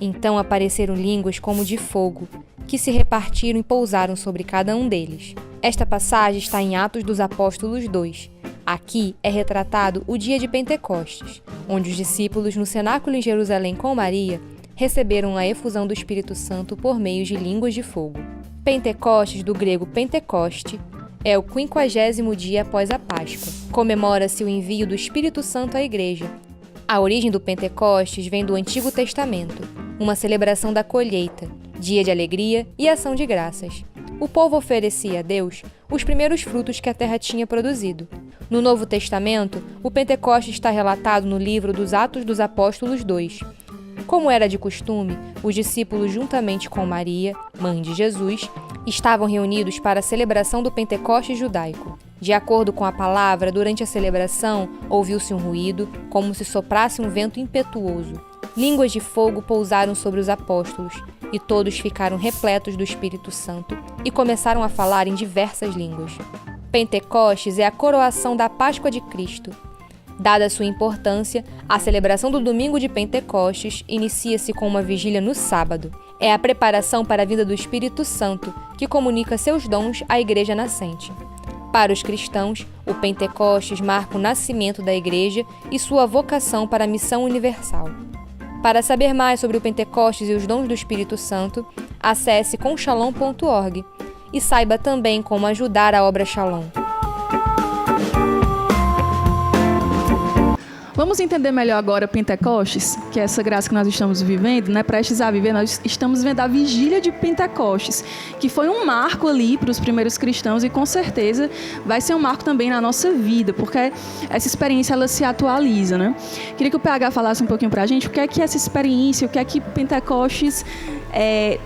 Então apareceram línguas como de fogo, que se repartiram e pousaram sobre cada um deles. Esta passagem está em Atos dos Apóstolos 2. Aqui é retratado o dia de Pentecostes, onde os discípulos, no cenáculo em Jerusalém com Maria, receberam a efusão do Espírito Santo por meio de línguas de fogo. Pentecostes, do grego Pentecoste, é o 50º dia após a Páscoa. Comemora-se o envio do Espírito Santo à Igreja. A origem do Pentecostes vem do Antigo Testamento, uma celebração da colheita, dia de alegria e ação de graças. O povo oferecia a Deus os primeiros frutos que a terra tinha produzido. No Novo Testamento, o Pentecostes está relatado no livro dos Atos dos Apóstolos 2. Como era de costume, os discípulos, juntamente com Maria, mãe de Jesus, estavam reunidos para a celebração do Pentecostes judaico. De acordo com a palavra, durante a celebração, ouviu-se um ruído, como se soprasse um vento impetuoso. Línguas de fogo pousaram sobre os apóstolos, e todos ficaram repletos do Espírito Santo e começaram a falar em diversas línguas. Pentecostes é a coroação da Páscoa de Cristo. Dada a sua importância, a celebração do domingo de Pentecostes inicia-se com uma vigília no sábado. É a preparação para a vinda do Espírito Santo, que comunica seus dons à igreja nascente. Para os cristãos, o Pentecostes marca o nascimento da igreja e sua vocação para a missão universal. Para saber mais sobre o Pentecostes e os dons do Espírito Santo, acesse conshalom.org e saiba também como ajudar a obra Shalom. Vamos entender melhor agora Pentecostes, que é essa graça que nós estamos vivendo, né? Prestes a viver, nós estamos vendo a vigília de Pentecostes, que foi um marco ali para os primeiros cristãos e com certeza vai ser um marco também na nossa vida, porque essa experiência ela se atualiza, né? Queria que o PH falasse um pouquinho para a gente o que é que essa experiência, o que é que Pentecostes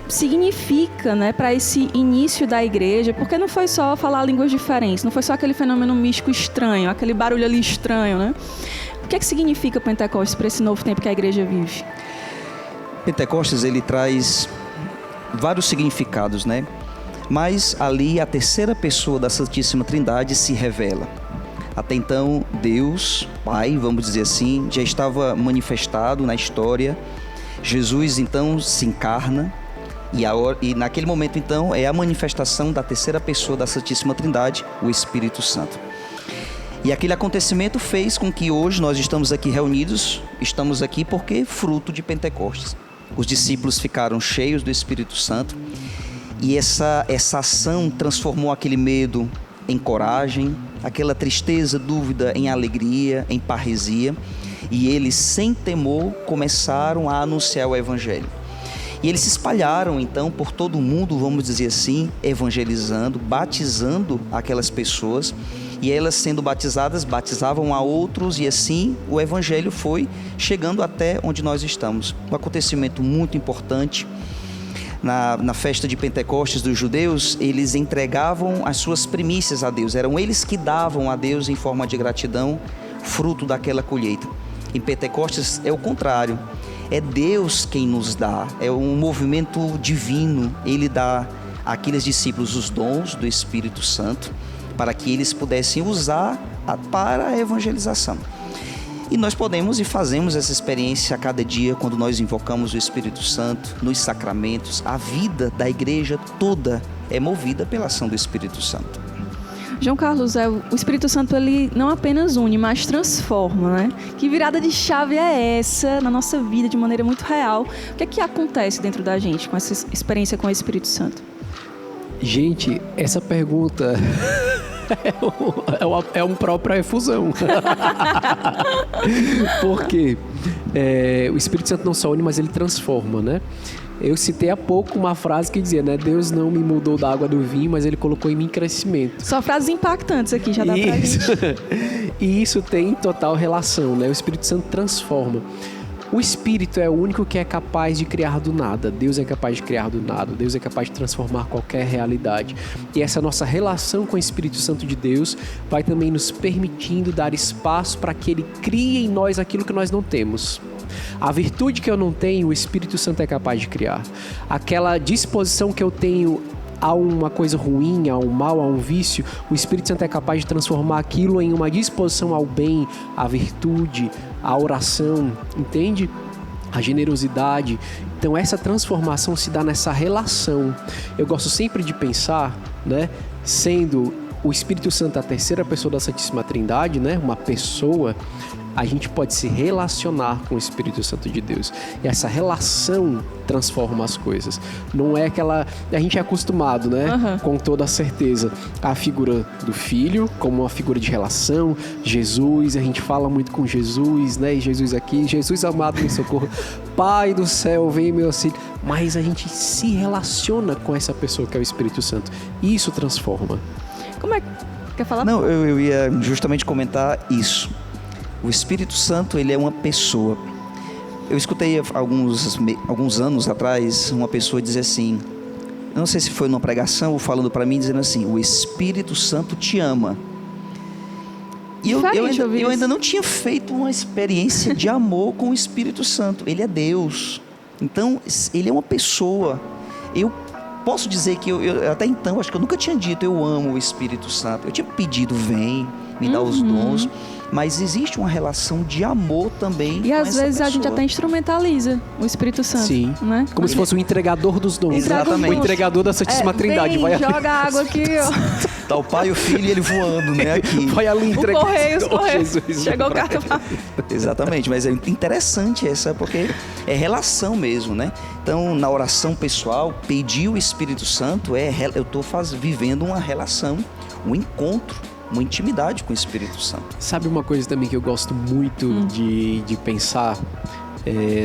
significa, né, para esse início da igreja, porque não foi só falar línguas diferentes, não foi só aquele fenômeno místico estranho, aquele barulho ali estranho, né? O que é que significa Pentecostes para esse novo tempo que a igreja vive? Pentecostes, ele traz vários significados, né? Mas ali a terceira pessoa da Santíssima Trindade se revela. Até então, Deus, Pai, vamos dizer assim, já estava manifestado na história. Jesus, então, se encarna e naquele momento, então, é a manifestação da terceira pessoa da Santíssima Trindade, o Espírito Santo. E aquele acontecimento fez com que hoje nós estamos aqui reunidos, estamos aqui porque fruto de Pentecostes. Os discípulos ficaram cheios do Espírito Santo e essa ação transformou aquele medo em coragem, aquela tristeza, dúvida em alegria, em parresia, e eles, sem temor, começaram a anunciar o Evangelho. E eles se espalharam, então, por todo o mundo, vamos dizer assim, evangelizando, batizando aquelas pessoas, e elas, sendo batizadas, batizavam a outros, e assim o Evangelho foi chegando até onde nós estamos. Um acontecimento muito importante. Na festa de Pentecostes dos judeus, eles entregavam as suas primícias a Deus. Eram eles que davam a Deus em forma de gratidão, fruto daquela colheita. Em Pentecostes é o contrário. É Deus quem nos dá. É um movimento divino. Ele dá àqueles discípulos os dons do Espírito Santo para que eles pudessem usar para a evangelização. E nós podemos e fazemos essa experiência a cada dia quando nós invocamos o Espírito Santo, nos sacramentos. A vida da igreja toda é movida pela ação do Espírito Santo. João Carlos, o Espírito Santo ele não apenas une, mas transforma, né? Que virada de chave é essa na nossa vida de maneira muito real? O que é que acontece dentro da gente com essa experiência com o Espírito Santo? Gente, essa pergunta é uma própria efusão. Porque o Espírito Santo não só une, mas ele transforma, né? Eu citei há pouco uma frase que dizia, né? Deus não me mudou da água do vinho, mas ele colocou em mim crescimento. Só frases impactantes aqui, já dá pra gente. E isso tem total relação, né? O Espírito Santo transforma. O Espírito é o único que é capaz de criar do nada. Deus é capaz de criar do nada. Deus é capaz de transformar qualquer realidade. E essa nossa relação com o Espírito Santo de Deus vai também nos permitindo dar espaço para que Ele crie em nós aquilo que nós não temos. A virtude que eu não tenho, o Espírito Santo é capaz de criar. Aquela disposição que eu tenho a uma coisa ruim, a um mal, a um vício, o Espírito Santo é capaz de transformar aquilo em uma disposição ao bem, à virtude, à oração, entende? A generosidade. Então essa transformação se dá nessa relação. Eu gosto sempre de pensar, né, sendo o Espírito Santo a terceira pessoa da Santíssima Trindade, né, uma pessoa, a gente pode se relacionar com o Espírito Santo de Deus. E essa relação transforma as coisas. Não é aquela... A gente é acostumado, né? Com toda a certeza. A figura do Filho, como uma figura de relação. Jesus, a gente fala muito com Jesus, né? E Jesus aqui, Jesus amado, me socorro. Pai do céu, vem meu auxílio. Mas a gente se relaciona com essa pessoa que é o Espírito Santo. E isso transforma. Como é que... Quer falar? Não, eu ia justamente comentar isso. O Espírito Santo, ele é uma pessoa. Eu escutei alguns anos atrás uma pessoa dizer assim, não sei se foi numa pregação ou falando para mim, dizendo assim, o Espírito Santo te ama. E eu ainda não tinha feito uma experiência de amor com o Espírito Santo. Ele é Deus. Então, ele é uma pessoa. Eu posso dizer que eu até então, acho que eu nunca tinha dito eu amo o Espírito Santo. Eu tinha pedido, vem, me dá os dons. Mas existe uma relação de amor também. E às vezes a gente até instrumentaliza o Espírito Santo. Sim. Né? Como se fosse o entregador dos dons. Exatamente. O entregador da Santíssima Trindade. Vem, joga água aqui, ó. Tá o Pai e o Filho e ele voando, né? Aqui. Vai ali entregar. Os Correios. Chegou o cartão. Exatamente. Mas é interessante essa, porque é relação mesmo, né? Então, na oração pessoal, pedir o Espírito Santo eu estou vivendo uma relação, um encontro uma intimidade com o Espírito Santo. Sabe uma coisa também que eu gosto muito de pensar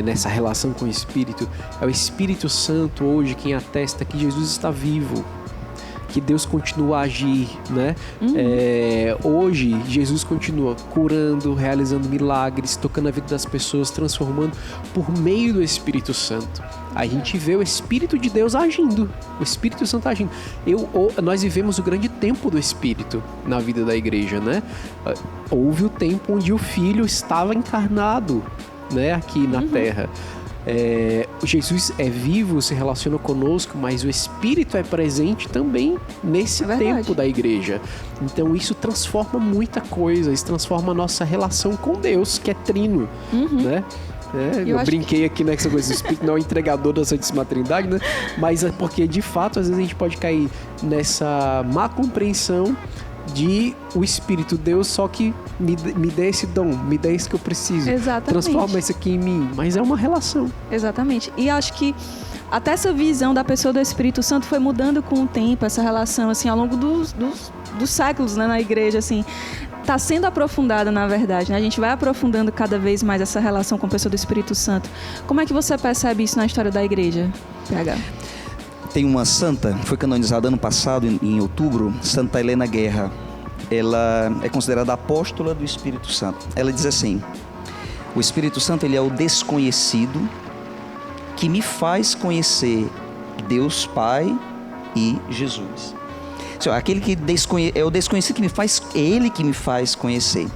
nessa relação com o Espírito? É o Espírito Santo hoje quem atesta que Jesus está vivo, que Deus continua a agir, né? Hoje, Jesus continua curando, realizando milagres, tocando a vida das pessoas, transformando por meio do Espírito Santo. A gente vê o Espírito de Deus agindo, o Espírito Santo agindo. Nós vivemos o grande tempo do Espírito na vida da igreja, né? Houve o tempo onde o Filho estava encarnado, né, aqui na Terra. Jesus é vivo, se relaciona conosco, mas o Espírito é presente também nesse tempo da igreja. Então isso transforma muita coisa, isso transforma a nossa relação com Deus, que é trino, né? Eu brinquei aqui, né, que essa coisa do Espírito não é o entregador da Santíssima Trindade, né? Mas é porque, de fato, às vezes a gente pode cair nessa má compreensão de o Espírito, Deus só que me dê esse dom, me dê isso que eu preciso. Exatamente. Transforma isso aqui em mim. Mas é uma relação. Exatamente. E acho que até essa visão da pessoa do Espírito Santo foi mudando com o tempo, essa relação, assim, ao longo dos séculos, né, na igreja, assim, está sendo aprofundada, na verdade, né? A gente vai aprofundando cada vez mais essa relação com a pessoa do Espírito Santo. Como é que você percebe isso na história da igreja, PH? Tem uma santa, foi canonizada ano passado, em outubro, Santa Helena Guerra. Ela é considerada apóstola do Espírito Santo. Ela diz assim: o Espírito Santo, ele é o desconhecido que me faz conhecer Deus Pai e Jesus. Aquele que é o desconhecido que me faz, é ele que me faz conhecer.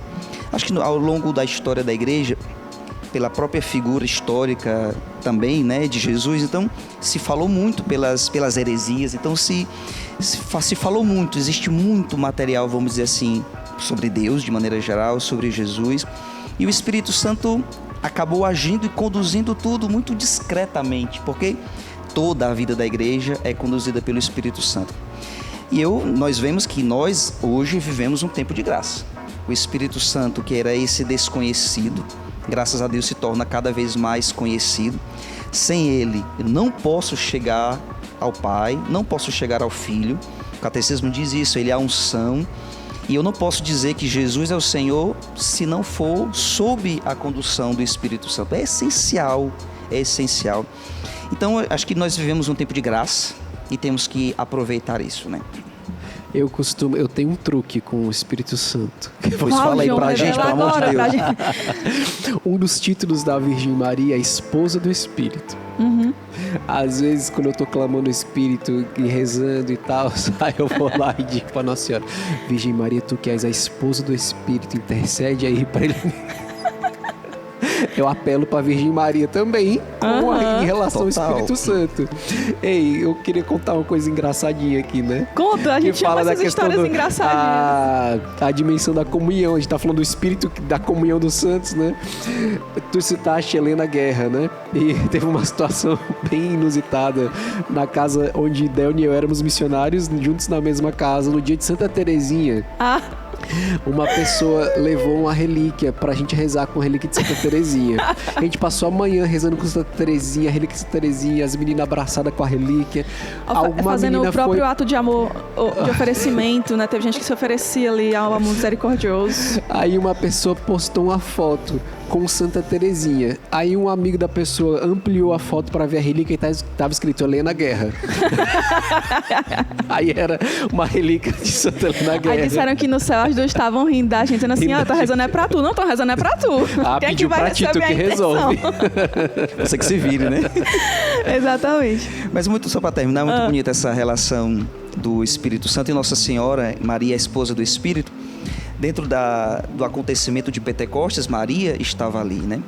Acho que ao longo da história da igreja, pela própria figura histórica também, né, de Jesus, então se falou muito pelas heresias, então se falou muito, existe muito material, vamos dizer assim, sobre Deus de maneira geral, sobre Jesus, e o Espírito Santo acabou agindo e conduzindo tudo muito discretamente, porque toda a vida da igreja é conduzida pelo Espírito Santo. E nós vemos que nós hoje vivemos um tempo de graça. O Espírito Santo, que era esse desconhecido, graças a Deus se torna cada vez mais conhecido. Sem ele, eu não posso chegar ao Pai, não posso chegar ao Filho. O catecismo diz isso, ele é a unção. E eu não posso dizer que Jesus é o Senhor se não for sob a condução do Espírito Santo. É essencial, é essencial. Então, acho que nós vivemos um tempo de graça e temos que aproveitar isso, né? Eu tenho um truque com o Espírito Santo. Pois fala aí pra gente, pelo amor de Deus. Um dos títulos da Virgem Maria é Esposa do Espírito. Às vezes, quando eu tô clamando o Espírito e rezando e tal, aí eu vou lá e digo pra Nossa Senhora: Virgem Maria, tu que és a esposa do Espírito, intercede aí pra ele. Eu apelo para a Virgem Maria também, em relação ao Espírito Santo. Ei, eu queria contar uma coisa engraçadinha aqui, né? Conta, a gente chama essas histórias engraçadinhas. A dimensão da comunhão, a gente tá falando do Espírito, da comunhão dos santos, né? Tu citaste Helena Guerra, né? E teve uma situação bem inusitada na casa onde Delny e eu éramos missionários, juntos na mesma casa, no dia de Santa Terezinha. Uma pessoa levou uma relíquia pra gente rezar com a relíquia de Santa Terezinha. A gente passou a manhã rezando com Santa Terezinha, a relíquia de Santa Terezinha, as meninas abraçadas com a relíquia. Fazendo o próprio ato de amor, de oferecimento, né? Teve gente que se oferecia ali ao amor misericordioso. Aí uma pessoa postou uma foto com Santa Terezinha. Aí um amigo da pessoa ampliou a foto para ver a relíquia e estava escrito Helena Guerra. Aí era uma relíquia de Santa Helena Guerra. Aí disseram que no céu as duas estavam rindo da gente, dizendo assim: tô rezando é pra tu. Não, tô rezando é pra tu. Quem pediu pra ti, tu que resolve. Você que se vire, né? Exatamente. Mas só para terminar, muito bonita essa relação do Espírito Santo e Nossa Senhora, Maria, a esposa do Espírito. Dentro do acontecimento de Pentecostes, Maria estava ali, né?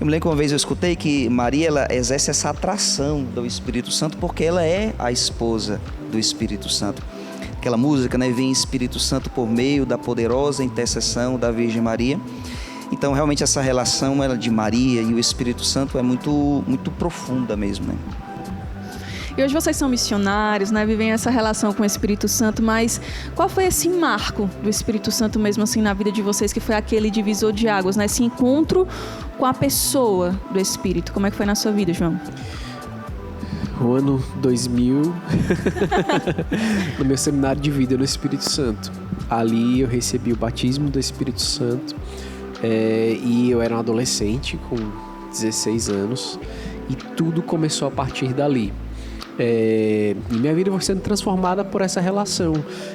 Eu me lembro que uma vez eu escutei que Maria, ela exerce essa atração do Espírito Santo porque ela é a esposa do Espírito Santo. Aquela música, né? Vem Espírito Santo por meio da poderosa intercessão da Virgem Maria. Então, realmente, essa relação de Maria e o Espírito Santo é muito, muito profunda mesmo, né? E hoje vocês são missionários, né? Vivem essa relação com o Espírito Santo, mas qual foi esse marco do Espírito Santo mesmo assim na vida de vocês, que foi aquele divisor de águas, né? Esse encontro com a pessoa do Espírito. Como é que foi na sua vida, João? O ano 2000, no meu seminário de vida no Espírito Santo. Ali eu recebi o batismo do Espírito Santo e eu era um adolescente com 16 anos e tudo começou a partir dali. E minha vida foi sendo transformada por essa relação.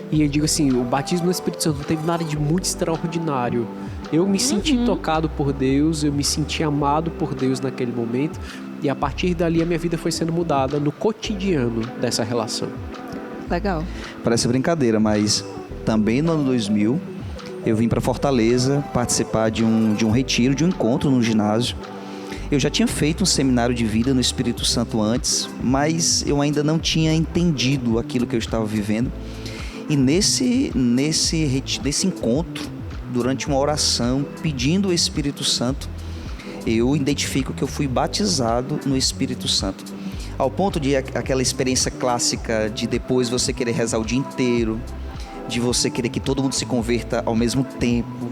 E eu digo assim, o batismo do Espírito Santo não teve nada de muito extraordinário. Eu me senti tocado por Deus, eu me senti amado por Deus naquele momento. E a partir dali a minha vida foi sendo mudada no cotidiano dessa relação. Legal. Parece brincadeira, mas também no ano 2000 eu vim para Fortaleza participar de um retiro, de um encontro no ginásio. Eu já tinha feito um seminário de vida no Espírito Santo antes, mas eu ainda não tinha entendido aquilo que eu estava vivendo. E nesse encontro, durante uma oração, pedindo o Espírito Santo, eu identifico que eu fui batizado no Espírito Santo. Ao ponto de aquela experiência clássica de depois você querer rezar o dia inteiro, de você querer que todo mundo se converta ao mesmo tempo,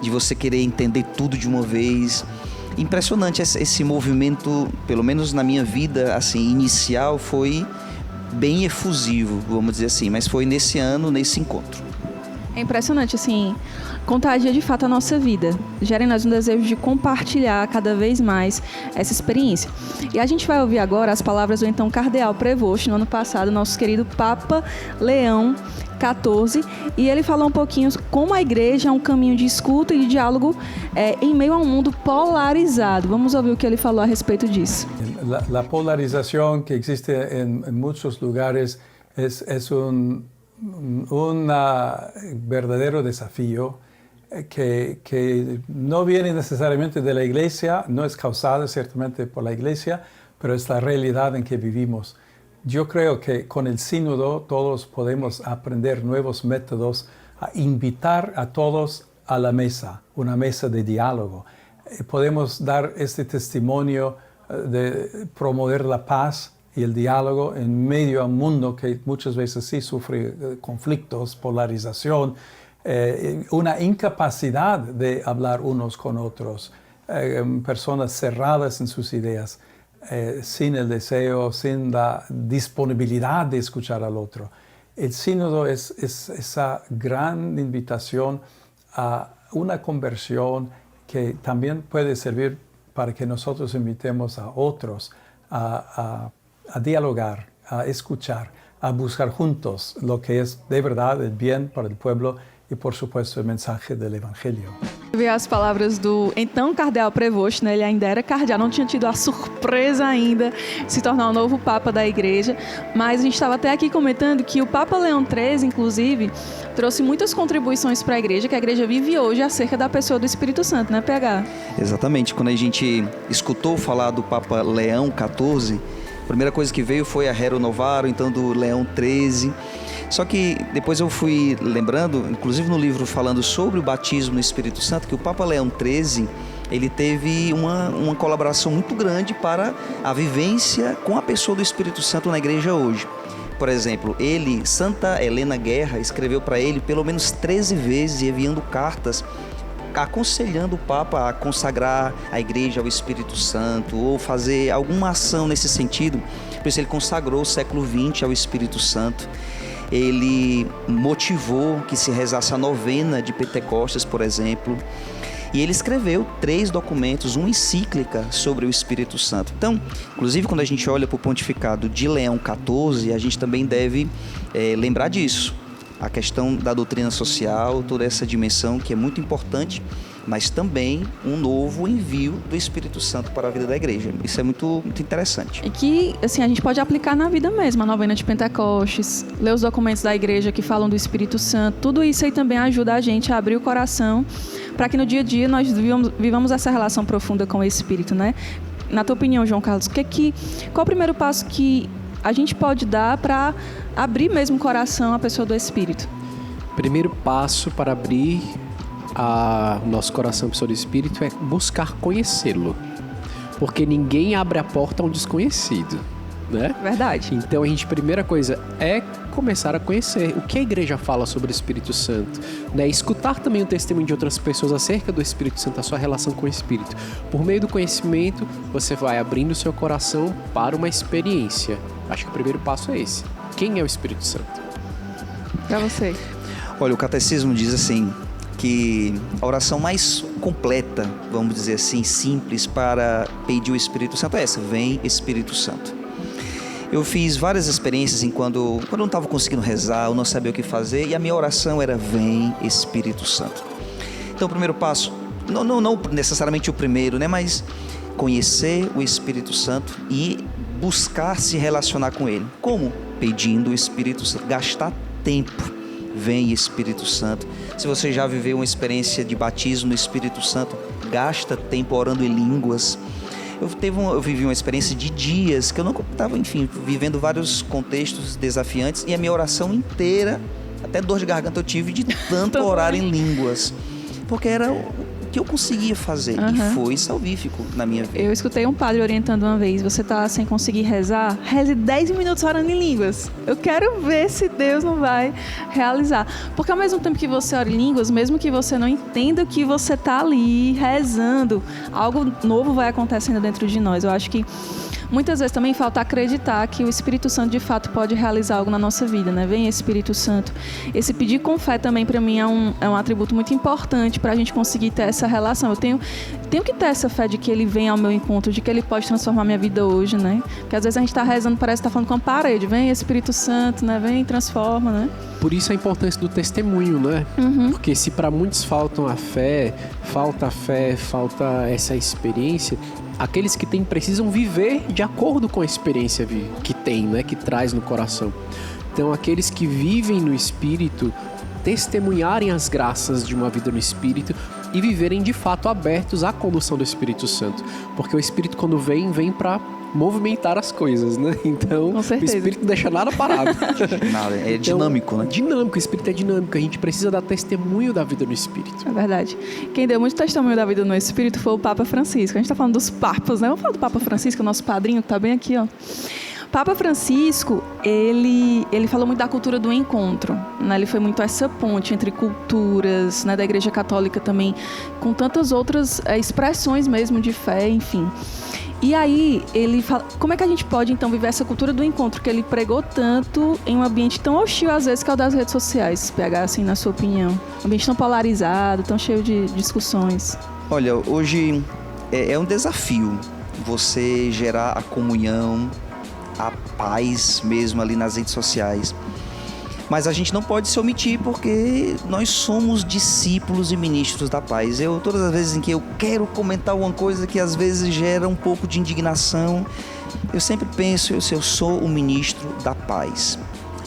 de você querer entender tudo de uma vez. Impressionante esse movimento, pelo menos na minha vida assim, inicial, foi bem efusivo, vamos dizer assim, mas foi nesse ano, nesse encontro. É impressionante, assim, contagia de fato a nossa vida, gera em nós um desejo de compartilhar cada vez mais essa experiência. E a gente vai ouvir agora as palavras do então Cardeal Prevost, no ano passado, nosso querido Papa Leão XIV, e ele falou um pouquinho como a igreja é um caminho de escuta e de diálogo em meio a um mundo polarizado. Vamos ouvir o que ele falou a respeito disso. La polarización que existe en muchos lugares es un verdadero desafío que no viene necesariamente de la iglesia, no es causada ciertamente por la iglesia, pero es la realidad en que vivimos. Yo creo que con el sínodo todos podemos aprender nuevos métodos a invitar a todos a la mesa, una mesa de diálogo. Podemos dar este testimonio de promover la paz y el diálogo en medio a un mundo que muchas veces sí sufre conflictos, polarización, una incapacidad de hablar unos con otros, personas cerradas en sus ideas, sin el deseo, sin la disponibilidad de escuchar al otro. El sínodo es esa gran invitación a una conversión que también puede servir para que nosotros invitemos a otros a dialogar, a escuchar, a buscar juntos lo que es de verdad el bien para el pueblo e, por supuesto, o mensaje do Evangelho. Ver as palavras do então Cardeal Prevost, né? Ele ainda era cardeal, não tinha tido a surpresa ainda de se tornar o novo Papa da Igreja, mas a gente estava até aqui comentando que o Papa Leão XIII, inclusive, trouxe muitas contribuições para a Igreja, que a Igreja vive hoje acerca da pessoa do Espírito Santo, né, PH? Exatamente, quando a gente escutou falar do Papa Leão XIV, a primeira coisa que veio foi a Rerum Novarum, então do Leão XIII. Só que depois eu fui lembrando, inclusive no livro falando sobre o batismo no Espírito Santo, que o Papa Leão XIII, ele teve uma colaboração muito grande para a vivência com a pessoa do Espírito Santo na igreja hoje. Por exemplo, Santa Helena Guerra, escreveu para ele pelo menos 13 vezes, enviando cartas aconselhando o Papa a consagrar a igreja ao Espírito Santo ou fazer alguma ação nesse sentido. Por isso ele consagrou o século XX ao Espírito Santo. Ele motivou que se rezasse a novena de Pentecostes, por exemplo. E ele escreveu 3 documentos, uma encíclica sobre o Espírito Santo. Então, inclusive quando a gente olha para o pontificado de Leão XIV, a gente também deve lembrar disso. A questão da doutrina social, toda essa dimensão que é muito importante, mas também um novo envio do Espírito Santo para a vida da igreja. Isso é muito, muito interessante. E que, assim, a gente pode aplicar na vida mesmo, a novena de Pentecostes, ler os documentos da igreja que falam do Espírito Santo, tudo isso aí também ajuda a gente a abrir o coração para que no dia a dia nós vivamos essa relação profunda com o Espírito, né? Na tua opinião, João Carlos, qual o primeiro passo que a gente pode dar para abrir mesmo o coração à pessoa do Espírito? Primeiro passo para abrir nosso coração à pessoa do Espírito é buscar conhecê-lo. Porque ninguém abre a porta a um desconhecido, né? Verdade. Então primeira coisa é começar a conhecer o que a igreja fala sobre o Espírito Santo, né? Escutar também o testemunho de outras pessoas acerca do Espírito Santo, a sua relação com o Espírito. Por meio do conhecimento, você vai abrindo o seu coração para uma experiência Acho que o primeiro passo é esse. Quem é o Espírito Santo? Pra você. Olha, o catecismo diz assim, que a oração mais completa, vamos dizer assim, simples para pedir o Espírito Santo é essa: vem Espírito Santo. Eu fiz várias experiências em quando eu não estava conseguindo rezar, eu não sabia o que fazer, e a minha oração era: vem Espírito Santo. Então o primeiro passo, não necessariamente o primeiro, né, mas conhecer o Espírito Santo e buscar se relacionar com ele. Como? Pedindo o Espírito Santo, gastar tempo. Vem Espírito Santo. Se você já viveu uma experiência de batismo no Espírito Santo, gasta tempo orando em línguas. Eu vivi uma experiência de dias que eu não estava, enfim, vivendo vários contextos desafiantes, e a minha oração inteira, até dor de garganta eu tive de tanto orar em línguas, porque era o que eu conseguia fazer, e foi salvífico na minha vida. Eu escutei um padre orientando uma vez: você tá sem conseguir rezar, reze 10 minutos orando em línguas. Eu quero ver se Deus não vai realizar. Porque ao mesmo tempo que você ora em línguas, mesmo que você não entenda o que você tá ali rezando, algo novo vai acontecendo dentro de nós. Eu acho que muitas vezes também falta acreditar que o Espírito Santo de fato pode realizar algo na nossa vida, né? Vem Espírito Santo. Esse pedir com fé também para mim é um atributo muito importante para a gente conseguir ter essa relação. Eu tenho que ter essa fé de que Ele vem ao meu encontro, de que Ele pode transformar minha vida hoje, né? Porque às vezes a gente está rezando, parece que está falando com uma parede. Vem Espírito Santo, né? Vem e transforma, né? Por isso a importância do testemunho, né? Porque se para muitos falta essa experiência, aqueles que têm precisam viver de acordo com a experiência que tem, né? Que traz no coração. Então, aqueles que vivem no Espírito, testemunharem as graças de uma vida no Espírito e viverem de fato abertos à condução do Espírito Santo. Porque o Espírito, quando vem para movimentar as coisas, né? Então, o Espírito não deixa nada parado. Nada, é dinâmico, né? Dinâmico, o Espírito é dinâmico. A gente precisa dar testemunho da vida no Espírito. É verdade. Quem deu muito testemunho da vida no Espírito foi o Papa Francisco. A gente tá falando dos papas, né? Vamos falar do Papa Francisco, o nosso padrinho, que tá bem aqui, ó. Papa Francisco, ele falou muito da cultura do encontro, né? Ele foi muito essa ponte entre culturas, né? Da Igreja Católica também, com tantas outras expressões mesmo de fé, enfim. E aí, ele fala, como é que a gente pode, então, viver essa cultura do encontro que ele pregou tanto em um ambiente tão hostil, às vezes, que é o das redes sociais, pegar, assim, na sua opinião? Um ambiente tão polarizado, tão cheio de discussões. Olha, hoje é um desafio você gerar a comunhão, a paz mesmo ali nas redes sociais. Mas a gente não pode se omitir, porque nós somos discípulos e ministros da paz. Todas as vezes em que eu quero comentar alguma coisa que às vezes gera um pouco de indignação, eu sempre penso, eu sou o ministro da paz.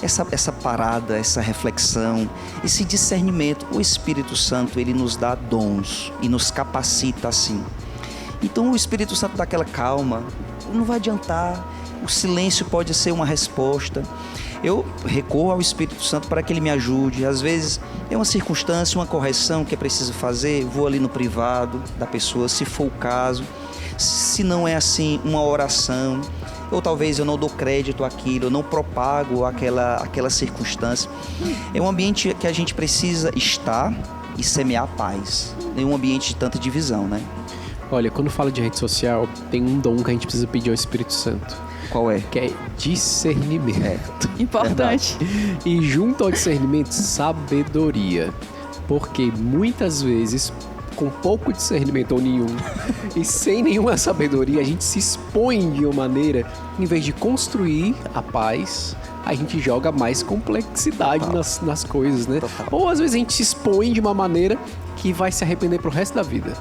Essa parada, essa reflexão, esse discernimento, o Espírito Santo, ele nos dá dons e nos capacita assim. Então o Espírito Santo dá aquela calma, não vai adiantar, o silêncio pode ser uma resposta. Eu recorro ao Espírito Santo para que ele me ajude. Às vezes é uma circunstância, uma correção que é preciso fazer, vou ali no privado da pessoa, se for o caso. Se não é assim, uma oração, ou talvez eu não dou crédito àquilo, eu não propago aquela circunstância. É um ambiente que a gente precisa estar e semear paz, em um ambiente de tanta divisão, né? Olha, quando fala de rede social, tem um dom que a gente precisa pedir ao Espírito Santo. Qual é? Que é discernimento. Importante. E junto ao discernimento, sabedoria. Porque muitas vezes, com pouco discernimento ou nenhum, e sem nenhuma sabedoria, a gente se expõe de uma maneira, em vez de construir a paz, a gente joga mais complexidade nas coisas, né? Total. Ou às vezes a gente se expõe de uma maneira que vai se arrepender pro resto da vida.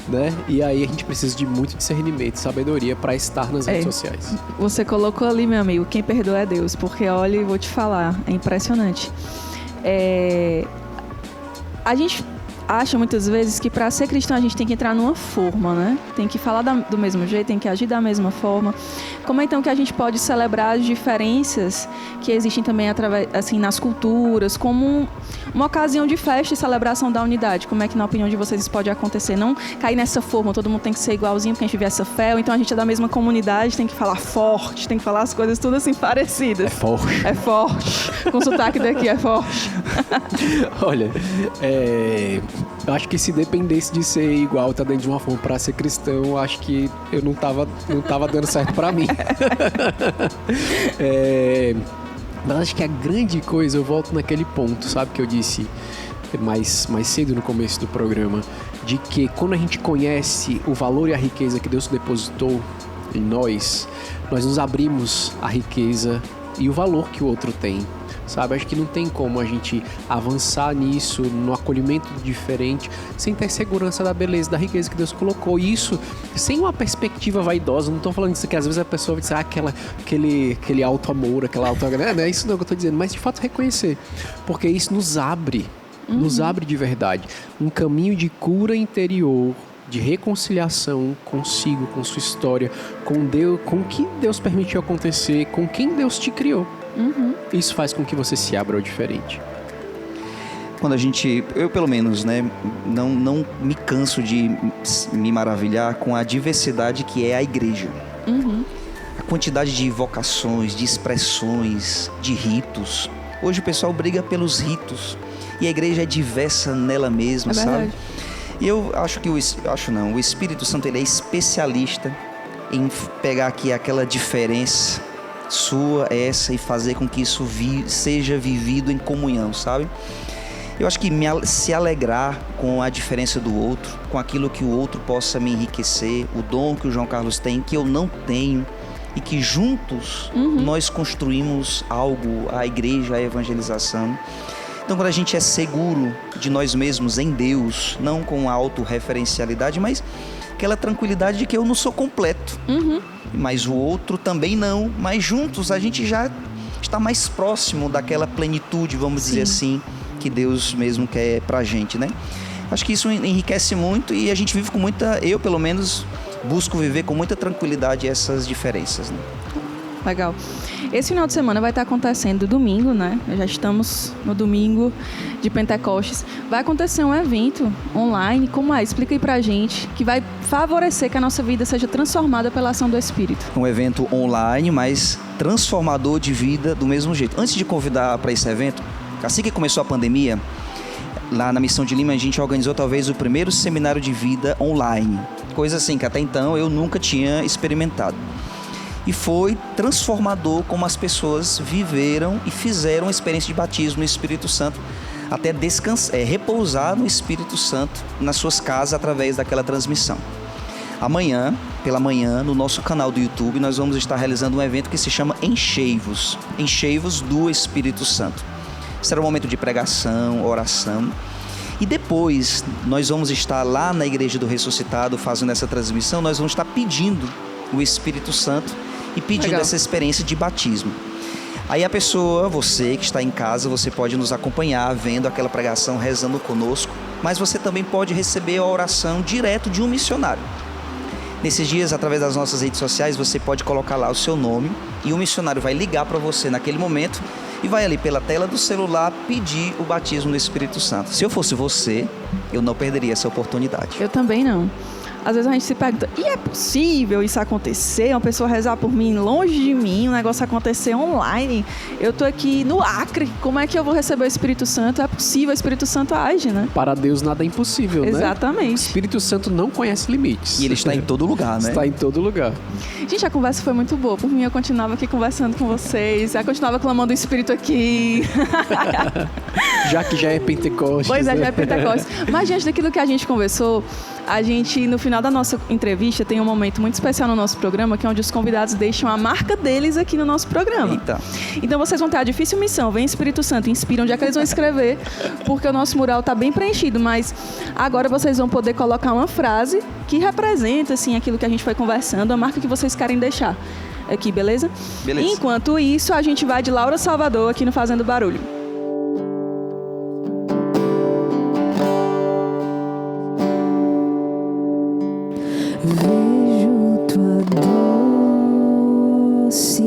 Né? E aí a gente precisa de muito discernimento, sabedoria para estar nas redes sociais. Você colocou ali, meu amigo, quem perdoa é Deus, porque olha, eu vou te falar, é impressionante. A gente acha muitas vezes que para ser cristão a gente tem que entrar numa forma, né? Tem que falar do mesmo jeito, tem que agir da mesma forma. Como é então que a gente pode celebrar as diferenças que existem também assim, nas culturas, como uma ocasião de festa e celebração da unidade? Como é que, na opinião de vocês, isso pode acontecer? Não cair nessa forma, todo mundo tem que ser igualzinho porque a gente vive essa fé, ou então a gente é da mesma comunidade, tem que falar forte, tem que falar as coisas tudo assim parecidas. É forte. É forte. Com sotaque daqui, é forte. Olha, Eu acho que se dependesse de ser igual, tá dentro de uma forma pra ser cristão, eu acho que eu não tava dando certo pra mim. Mas acho que a grande coisa, eu volto naquele ponto, sabe, que eu disse mais cedo no começo do programa, de que quando a gente conhece o valor e a riqueza que Deus depositou em nós nos abrimos à riqueza e o valor que o outro tem, sabe? Acho que não tem como a gente avançar nisso, no acolhimento diferente, sem ter segurança da beleza, da riqueza que Deus colocou. E isso sem uma perspectiva vaidosa. Não estou falando disso que às vezes a pessoa vai dizer aquele alto amor, aquela alto... Não é isso não que eu estou dizendo, mas de fato reconhecer, porque isso nos abre de verdade um caminho de cura interior, de reconciliação consigo, com sua história, com Deus, com o que Deus permitiu acontecer, com quem Deus te criou. Isso faz com que você se abra ao diferente. Quando eu pelo menos, né, não me canso de me maravilhar com a diversidade que é a igreja. A quantidade de vocações, de expressões, de ritos. Hoje o pessoal briga pelos ritos e a igreja é diversa nela mesma, sabe? E eu acho que o Espírito Santo ele é especialista em pegar aqui aquela diferença sua, essa, e fazer com que isso seja vivido em comunhão, sabe? Eu acho que se alegrar com a diferença do outro, com aquilo que o outro possa me enriquecer, o dom que o João Carlos tem, que eu não tenho, e que juntos nós construímos algo, a igreja, a evangelização. Então, quando a gente é seguro de nós mesmos em Deus, não com autorreferencialidade, mas aquela tranquilidade de que eu não sou completo, mas o outro também não, mas juntos a gente já está mais próximo daquela plenitude, vamos dizer assim, que Deus mesmo quer pra gente, né? Acho que isso enriquece muito e a gente vive com eu pelo menos busco viver com muita tranquilidade essas diferenças, né? Legal. Esse final de semana vai estar acontecendo domingo, né? Já estamos no domingo de Pentecostes. Vai acontecer um evento online. Como é? Explica aí pra gente, que vai favorecer que a nossa vida seja transformada pela ação do Espírito. Um evento online, mas transformador de vida do mesmo jeito. Antes de convidar para esse evento, assim que começou a pandemia, lá na Missão de Lima, a gente organizou talvez o primeiro seminário de vida online. Coisa assim que até então eu nunca tinha experimentado. E foi transformador como as pessoas viveram e fizeram a experiência de batismo no Espírito Santo, até repousar no Espírito Santo nas suas casas através daquela transmissão. Amanhã, pela manhã, no nosso canal do YouTube, nós vamos estar realizando um evento que se chama Enchei-vos do Espírito Santo. Será um momento de pregação, oração. E depois, nós vamos estar lá na Igreja do Ressuscitado fazendo essa transmissão, nós vamos estar pedindo o Espírito Santo e pedindo essa experiência de batismo. Aí a pessoa, você que está em casa, você pode nos acompanhar vendo aquela pregação, rezando conosco, mas você também pode receber a oração direto de um missionário. Nesses dias, através das nossas redes sociais, você pode colocar lá o seu nome e o missionário vai ligar para você naquele momento e vai ali pela tela do celular pedir o batismo no Espírito Santo. Se eu fosse você, eu não perderia essa oportunidade. Eu também não. Às vezes a gente se pergunta, e é possível isso acontecer? Uma pessoa rezar por mim longe de mim, um negócio acontecer online? Eu tô aqui no Acre, como é que eu vou receber o Espírito Santo? É possível, o Espírito Santo age, né? Para Deus nada é impossível, né? Exatamente. O Espírito Santo não conhece limites. E ele está em todo lugar, né? Está em todo lugar. Gente, a conversa foi muito boa. Por mim, eu continuava aqui conversando com vocês. Eu continuava clamando o Espírito aqui. Já que já é Pentecostes. Pois é, já é Pentecostes. Mas diante daquilo que a gente conversou, a gente, no final da nossa entrevista, tem um momento muito especial no nosso programa, que é onde os convidados deixam a marca deles aqui no nosso programa. Eita. Então vocês vão ter a difícil missão, vem Espírito Santo, inspira, onde é que eles vão escrever, porque o nosso mural está bem preenchido, mas agora vocês vão poder colocar uma frase que representa, assim, aquilo que a gente foi conversando, a marca que vocês querem deixar aqui, beleza? Beleza. Enquanto isso, a gente vai de Laura Salvador aqui no Fazendo Barulho. Vejo tua doce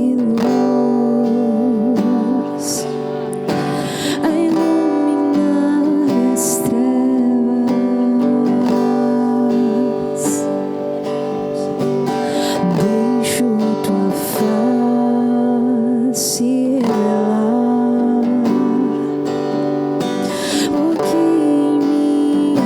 luz a iluminar as trevas. Deixo tua face revelar o que em mim é.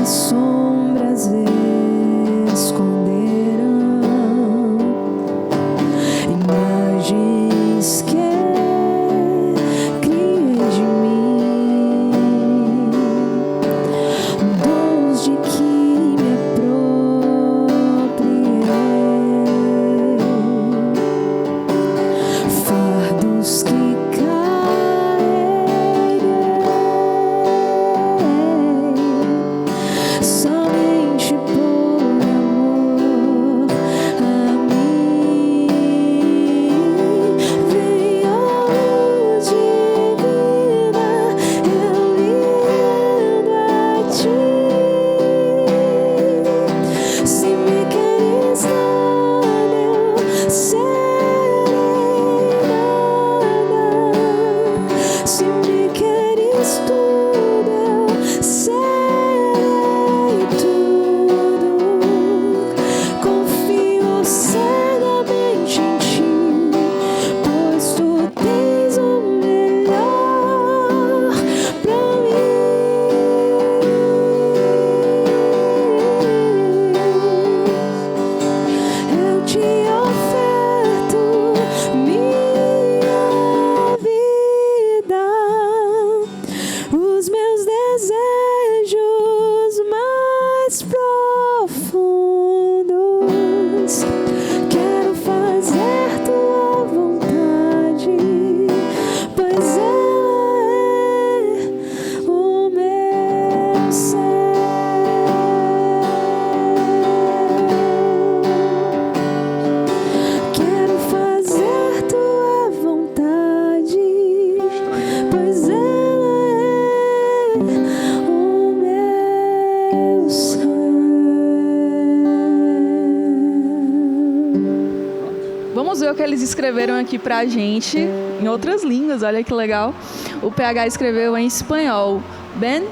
Vocês escreveram aqui pra gente em outras línguas, olha que legal. O PH escreveu em espanhol, Ben,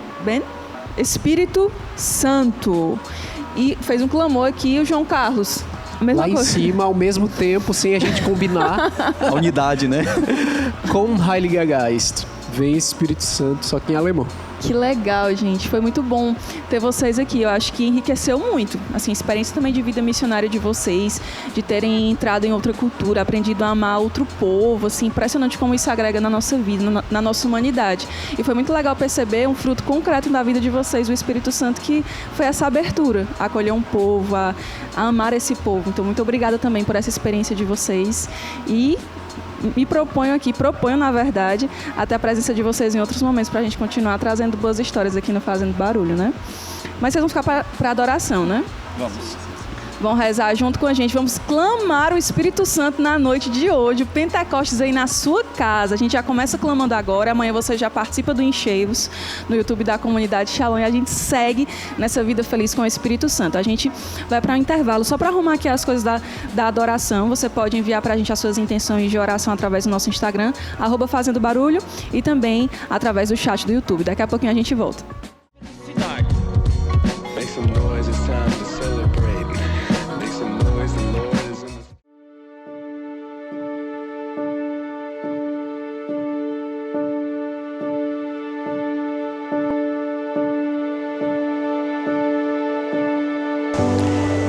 Espírito Santo. E fez um clamor aqui o João Carlos. Mesma Lá coisa. em cima, ao mesmo tempo, sem a gente combinar. A unidade, né? Com Heiliger Geist. Vem Espírito Santo, só que em alemão. Que legal, gente. Foi muito bom ter vocês aqui. Eu acho que enriqueceu muito. Assim, a experiência também de vida missionária de vocês, de terem entrado em outra cultura, aprendido a amar outro povo. Assim, impressionante como isso agrega na nossa vida, na nossa humanidade. E foi muito legal perceber um fruto concreto da vida de vocês, o Espírito Santo, que foi essa abertura, a acolher um povo, a amar esse povo. Então, muito obrigada também por essa experiência de vocês. E proponho, na verdade, até a presença de vocês em outros momentos pra gente continuar trazendo boas histórias aqui no Fazendo Barulho, né? Mas vocês vão ficar pra adoração, né? Vamos. Vão rezar junto com a gente, vamos clamar o Espírito Santo na noite de hoje, o Pentecostes aí na sua casa. A gente já começa clamando agora, amanhã você já participa do Encheios no YouTube da comunidade Shalom e a gente segue nessa vida feliz com o Espírito Santo. A gente vai para um intervalo só para arrumar aqui as coisas da adoração. Você pode enviar para a gente as suas intenções de oração através do nosso Instagram, @Fazendo Barulho, e também através do chat do YouTube. Daqui a pouquinho a gente volta. Make some noise, it's time to celebrate. Make some noise, the Lord is in the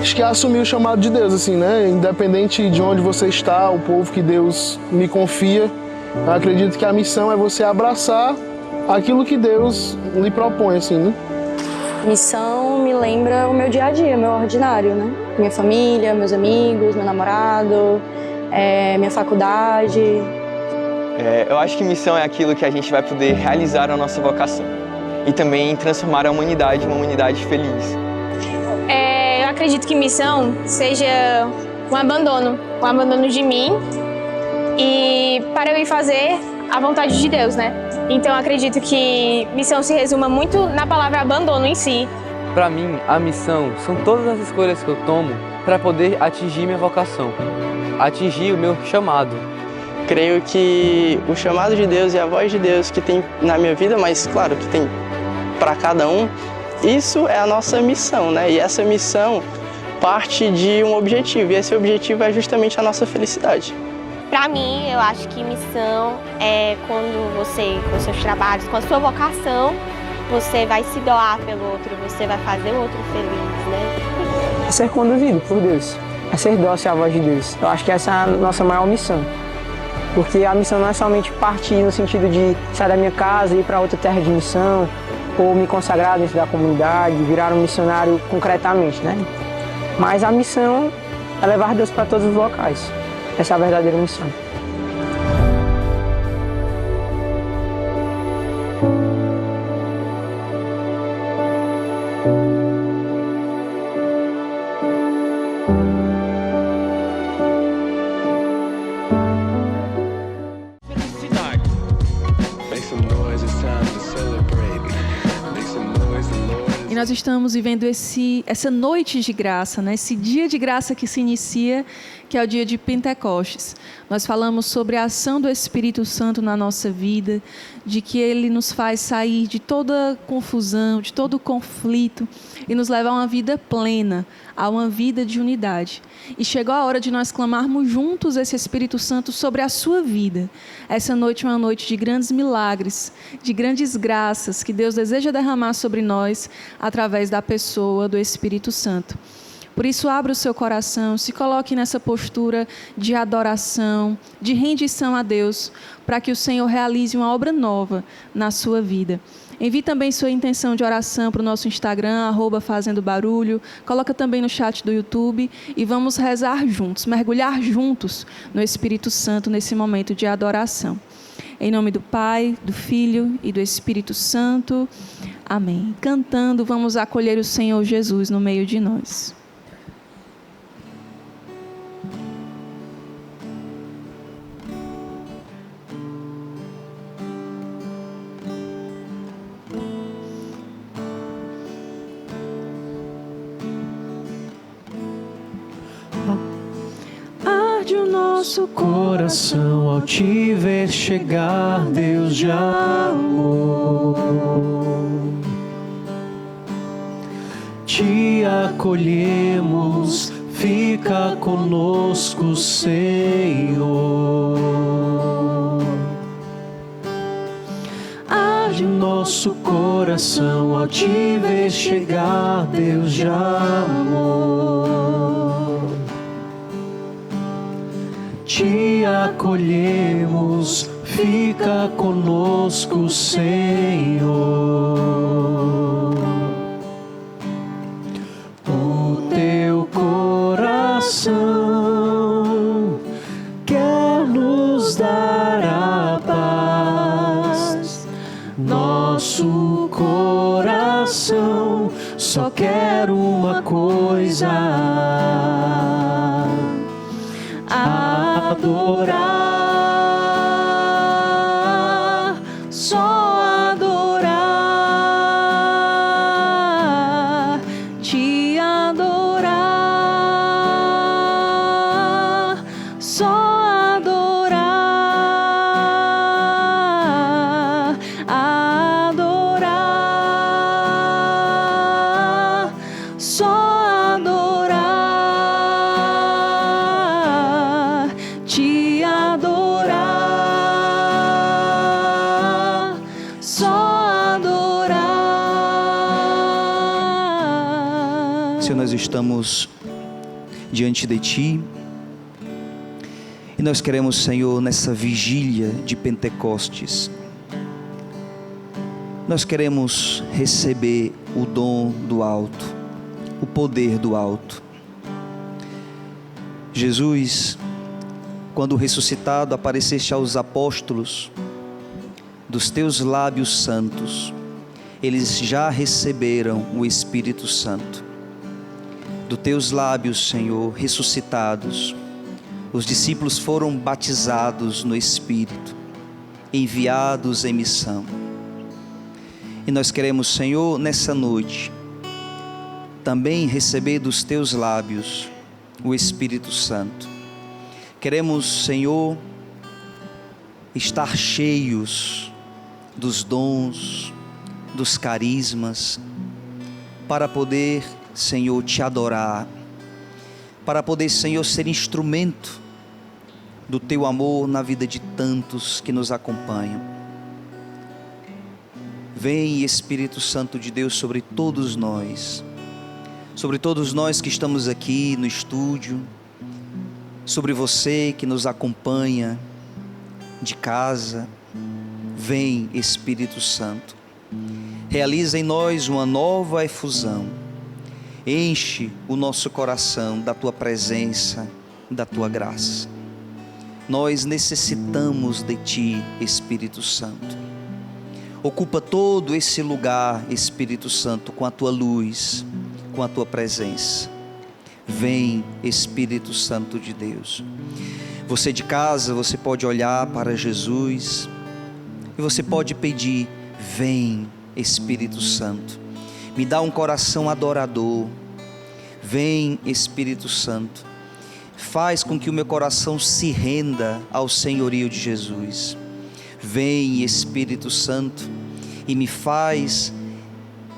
Acho que é assumir o chamado de Deus, assim, né? Independente de onde você está, o povo que Deus me confia, eu acredito que a missão é você abraçar aquilo que Deus lhe propõe, assim, né? Missão me lembra o meu dia a dia, meu ordinário, né? Minha família, meus amigos, meu namorado, minha faculdade. Eu acho que missão é aquilo que a gente vai poder realizar a nossa vocação e também transformar a humanidade em uma humanidade feliz. Eu acredito que missão seja um abandono de mim e para eu ir fazer a vontade de Deus, né? Então eu acredito que missão se resuma muito na palavra abandono em si. Para mim, a missão são todas as escolhas que eu tomo para poder atingir minha vocação, atingir o meu chamado. Creio que o chamado de Deus e a voz de Deus que tem na minha vida, mas claro que tem para cada um, isso é a nossa missão, né? E essa missão parte de um objetivo, e esse objetivo é justamente a nossa felicidade. Para mim, eu acho que missão é quando você, com seus trabalhos, com a sua vocação, você vai se doar pelo outro, você vai fazer o outro feliz, né? É ser conduzido por Deus, é ser dócil à voz de Deus. Eu acho que essa é a nossa maior missão. Porque a missão não é somente partir no sentido de sair da minha casa e ir para outra terra de missão, ou me consagrar dentro da comunidade, virar um missionário concretamente, né? Mas a missão é levar Deus para todos os locais. Essa é a verdadeira missão. Make some noise, it's time to celebrate. Make some noise, the Lord is E nós estamos vivendo essa noite de graça, né? Esse dia de graça que se inicia, que é o dia de Pentecostes. Nós falamos sobre a ação do Espírito Santo na nossa vida, de que ele nos faz sair de toda confusão, de todo conflito e nos leva a uma vida plena, a uma vida de unidade. E chegou a hora de nós clamarmos juntos esse Espírito Santo sobre a sua vida. Essa noite é uma noite de grandes milagres, de grandes graças que Deus deseja derramar sobre nós através da pessoa do Espírito Santo. Por isso, abra o seu coração, se coloque nessa postura de adoração, de rendição a Deus, para que o Senhor realize uma obra nova na sua vida. Envie também sua intenção de oração para o nosso Instagram, @Fazendo Barulho. Coloca também no chat do YouTube e vamos rezar juntos, mergulhar juntos no Espírito Santo nesse momento de adoração. Em nome do Pai, do Filho e do Espírito Santo. Amém. Cantando, vamos acolher o Senhor Jesus no meio de nós. Arde o nosso nosso coração ao te ver chegar, Deus de amor. Te acolhemos, fica conosco, Senhor. Arde o nosso coração ao te ver chegar, Deus de amor. Te acolhemos, fica conosco, Senhor. O teu coração quer nos dar a paz. Nosso coração só quer uma coisa: adorar, só adorar, te adorar, só adorar, adorar, só adorar, te adorar, só adorar. Senhor, nós estamos diante de Ti e nós queremos, Senhor, nessa vigília de Pentecostes, nós queremos receber o dom do alto, o poder do alto. Jesus, quando ressuscitado, apareceste aos apóstolos, dos teus lábios santos, eles já receberam o Espírito Santo. Dos teus lábios, Senhor, ressuscitados, os discípulos foram batizados no Espírito, enviados em missão. E nós queremos, Senhor, nessa noite, também receber dos teus lábios o Espírito Santo. Queremos, Senhor, estar cheios dos dons, dos carismas, para poder, Senhor, te adorar, para poder, Senhor, ser instrumento do teu amor na vida de tantos que nos acompanham. Vem, Espírito Santo de Deus, sobre todos nós que estamos aqui no estúdio, sobre você que nos acompanha de casa. Vem, Espírito Santo, realiza em nós uma nova efusão, enche o nosso coração da Tua presença, da Tua graça. Nós necessitamos de Ti, Espírito Santo. Ocupa todo esse lugar, Espírito Santo, com a Tua luz, com a Tua presença. Vem, Espírito Santo de Deus. Você de casa, você pode olhar para Jesus e você pode pedir: vem, Espírito Santo, me dá um coração adorador. Vem, Espírito Santo, faz com que o meu coração se renda ao senhorio de Jesus. Vem, Espírito Santo, e me faz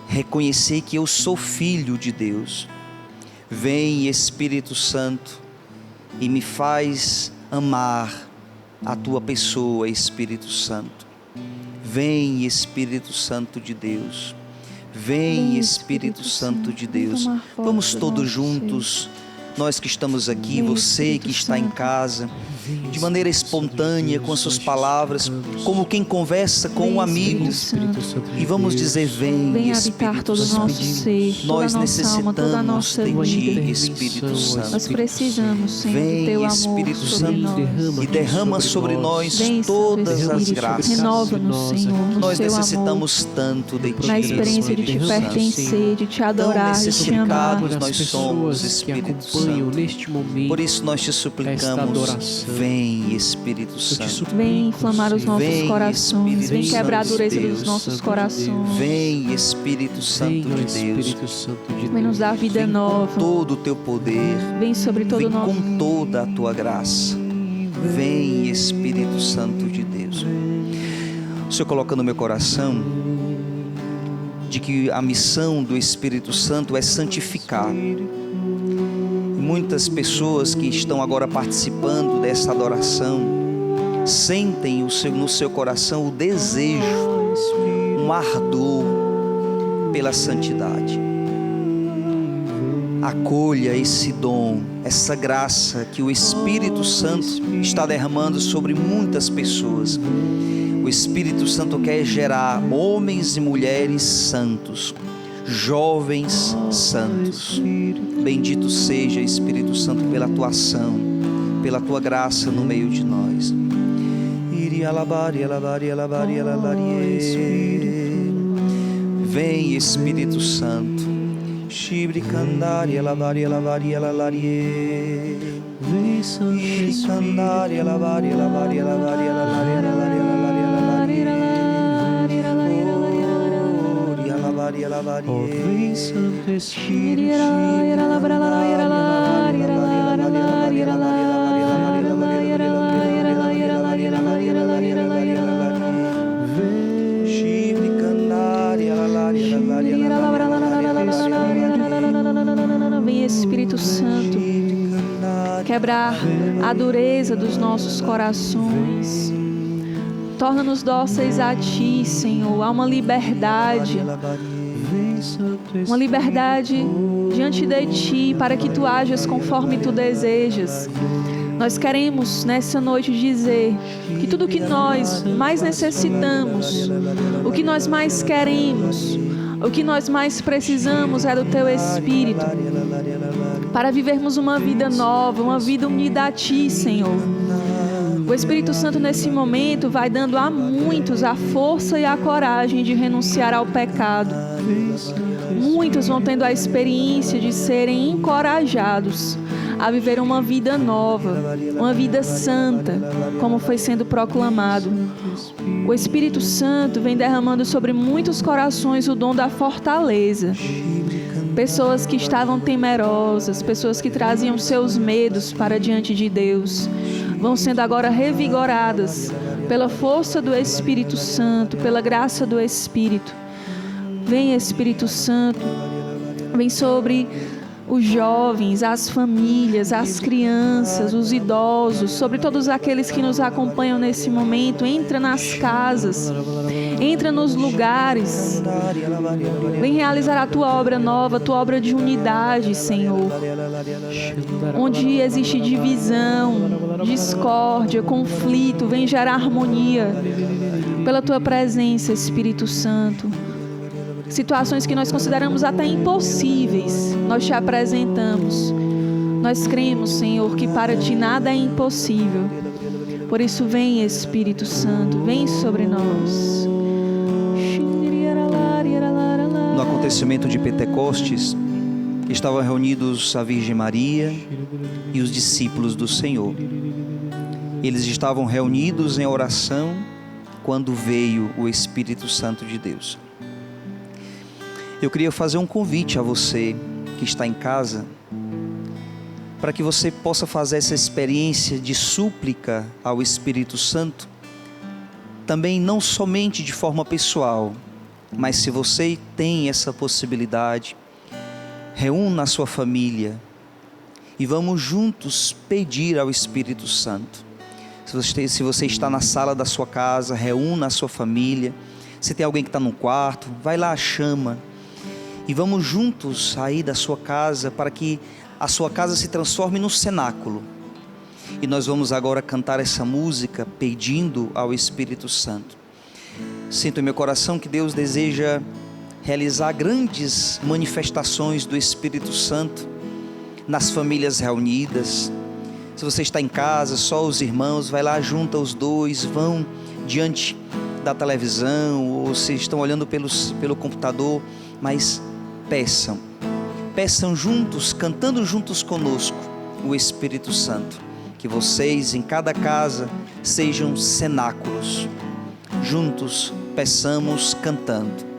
reconhecer que eu sou filho de Deus. Vem, Espírito Santo, e me faz amar a Tua pessoa, Espírito Santo. Vem, Espírito Santo de Deus. Vem, Espírito Santo de Deus. Vamos todos juntos, nós que estamos aqui, você que está em casa, de maneira espontânea, com as suas palavras, como quem conversa com um amigo, e vamos dizer: vem, Espírito Santo. Nós necessitamos de Ti, Espírito Santo. Nós precisamos, Senhor, do Teu amor Espírito sobre Santo, nós. e derrama sobre nós todas as graças. Renova-nos, Senhor, no Nós Teu necessitamos tanto de Ti, na experiência de Te pertencer, de Te adorar, de Te amar. Nós somos, Espírito Santo. Neste momento, por isso nós te suplicamos: vem, Espírito Santo. Vem inflamar os nossos Vem, corações, Espírito vem quebrar a Santo dureza de dos Deus. nossos corações. Vem, Espírito Santo de Deus. Vem nos dar vida nova. Todo o Teu poder. Vem sobre todo o nosso. Com toda a Tua graça. Vem, Espírito Santo de Deus. O Senhor coloca no meu coração de que a missão do Espírito Santo é santificar. Muitas pessoas que estão agora participando dessa adoração sentem no seu coração o desejo, um ardor pela santidade. Acolha esse dom, essa graça que o Espírito Santo está derramando sobre muitas pessoas. O Espírito Santo quer gerar homens e mulheres santos, jovens santos. Bendito seja, Espírito Santo, pela tua ação, pela tua graça no meio de nós. Vem, Espírito Santo. Vem, Santo Espírito. Vem, Espírito Santo, quebrar a dureza dos nossos corações. Torna-nos dóceis a Ti, Senhor. Há uma liberdade diante de Ti, para que Tu hajas conforme Tu desejas. Nós queremos nessa noite dizer que tudo o que nós mais necessitamos, o que nós mais queremos, o que nós mais precisamos é do Teu Espírito, para vivermos uma vida nova, uma vida unida a Ti, Senhor. O Espírito Santo nesse momento vai dando a muitos a força e a coragem de renunciar ao pecado. Muitos vão tendo a experiência de serem encorajados a viver uma vida nova, uma vida santa, como foi sendo proclamado. O Espírito Santo vem derramando sobre muitos corações o dom da fortaleza. Pessoas que estavam temerosas, pessoas que traziam seus medos para diante de Deus, vão sendo agora revigoradas pela força do Espírito Santo, pela graça do Espírito. Vem, Espírito Santo, vem sobre os jovens, as famílias, as crianças, os idosos, sobre todos aqueles que nos acompanham nesse momento. Entra nas casas, entra nos lugares, vem realizar a Tua obra nova, a Tua obra de unidade, Senhor. Onde existe divisão, discórdia, conflito, vem gerar harmonia pela Tua presença, Espírito Santo. Situações que nós consideramos até impossíveis, nós Te apresentamos. Nós cremos, Senhor, que para Ti nada é impossível. Por isso, vem, Espírito Santo, vem sobre nós. No acontecimento de Pentecostes, estavam reunidos a Virgem Maria e os discípulos do Senhor. Eles estavam reunidos em oração quando veio o Espírito Santo de Deus. Eu queria fazer um convite a você que está em casa, para que você possa fazer essa experiência de súplica ao Espírito Santo, também não somente de forma pessoal, mas se você tem essa possibilidade, reúna a sua família e vamos juntos pedir ao Espírito Santo. Se você está na sala da sua casa, reúna a sua família. Se tem alguém que está no quarto, vai lá, chama. E vamos juntos sair da sua casa para que a sua casa se transforme num cenáculo. E nós vamos agora cantar essa música pedindo ao Espírito Santo. Sinto em meu coração que Deus deseja realizar grandes manifestações do Espírito Santo nas famílias reunidas. Se você está em casa, só os irmãos, vai lá, junta os dois, vão diante da televisão, ou se estão olhando pelo computador, mas peçam juntos, cantando juntos conosco o Espírito Santo, que vocês em cada casa sejam cenáculos. Juntos peçamos cantando.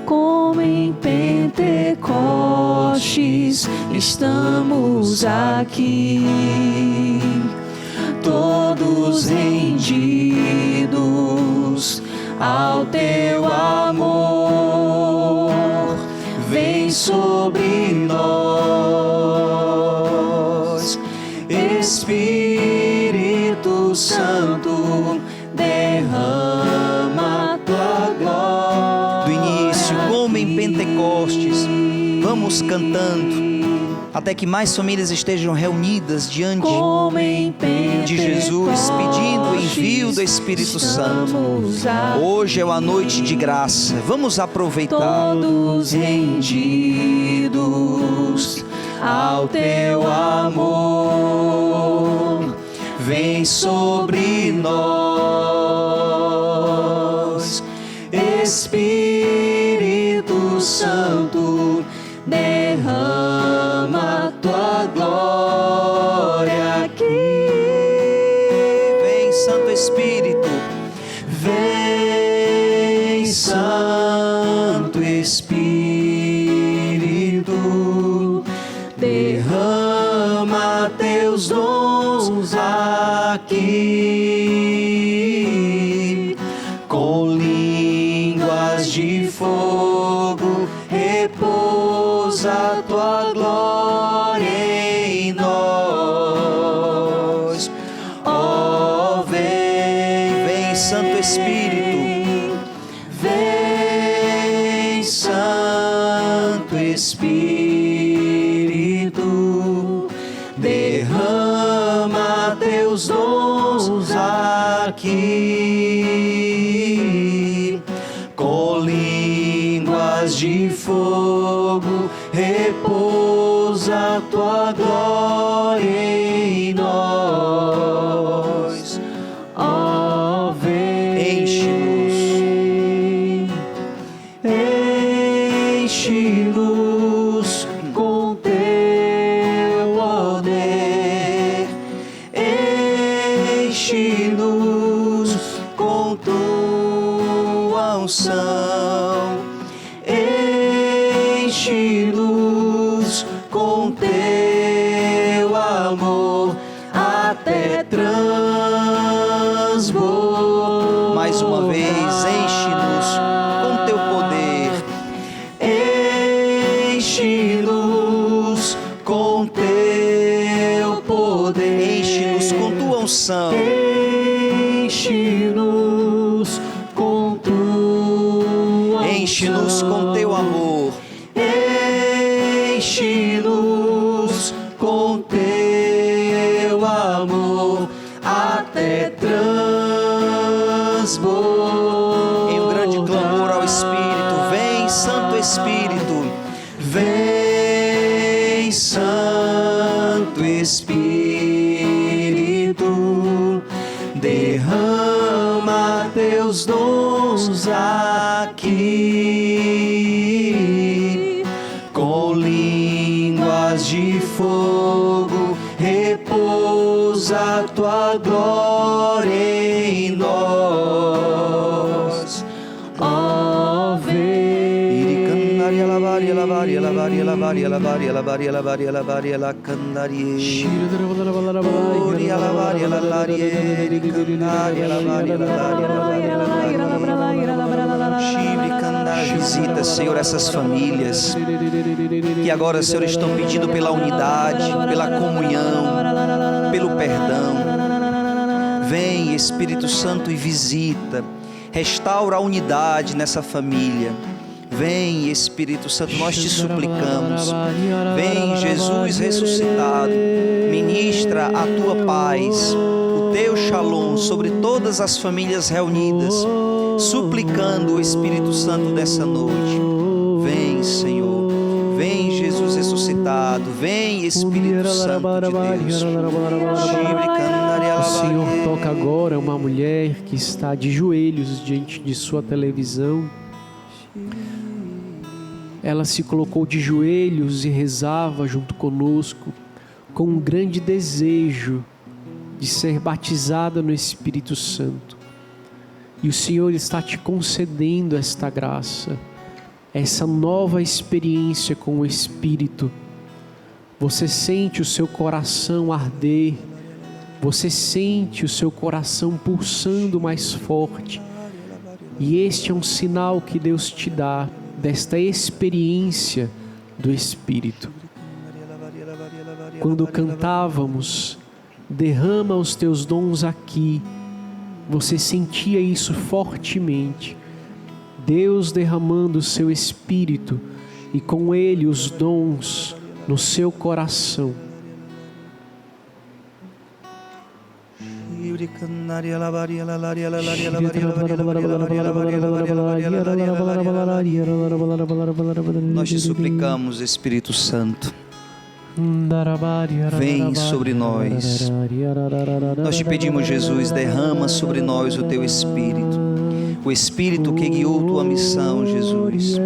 Com como em Pentecostes, estamos aqui, todos rendidos ao teu amor. Vem sobre nós, Espírito Santo, derrama tua glória. Do início, como em Pentecostes, vamos cantando até que mais famílias estejam reunidas diante de Jesus, pedindo o envio do Espírito Santo. Hoje é uma noite de graça, vamos aproveitar. Todos rendidos ao teu amor, vem sobre nós, Espírito Santo, derrama tua glória aqui. Vem, Santo Espírito, vem, Santo Espírito, derrama teus dons aqui, com línguas de fogo repousa tua glória em nós. Ó, vem, Santo Espírito, vem, Santo Espírito, derrama teus dons aqui, com línguas de fogo repousa tua glória em nós. Ó, vem, enche-nos com teu poder, enche-nos com tua unção, enche-nos com teu amor até transbordar. Mais uma vez, enche-nos com teu poder, enche-nos com teu poder, enche-nos com tua unção, enche-nos com tua, enche-nos com teu amor, enche-nos com teu amor até transbordar. Em um grande clamor ao Espírito, vem, Santo Espírito, vem, Santo Espírito, derrama teus dons aqui, com línguas de fogo repousa tua glória em nós. Ó, vem. Visita, Senhor, essas famílias que agora, Senhor, estão pedindo pela unidade, pela comunhão, pelo perdão. Vem, Espírito Santo, e visita, restaura a unidade nessa família. Vem, Espírito Santo, nós te suplicamos. Vem, Jesus ressuscitado, ministra a tua paz, o teu shalom sobre todas as famílias reunidas, suplicando o Espírito Santo dessa noite. Vem, Senhor, vem, Jesus ressuscitado, vem, Espírito Santo de Deus. O Senhor toca agora uma mulher que está de joelhos diante de sua televisão. Ela se colocou de joelhos e rezava junto conosco, com um grande desejo de ser batizada no Espírito Santo. E o Senhor está te concedendo esta graça. essa nova experiência com o Espírito. Você sente o seu coração arder, você sente o seu coração pulsando mais forte. E este é um sinal que Deus te dá desta experiência do Espírito. Quando cantávamos, derrama os teus dons aqui, você sentia isso fortemente. Deus derramando o seu Espírito e com ele os dons no seu coração. Nós te suplicamos, Espírito Santo, vem sobre nós. Nós te pedimos, Jesus, derrama sobre nós o teu Espírito. O Espírito que guiou tua missão, Jesus.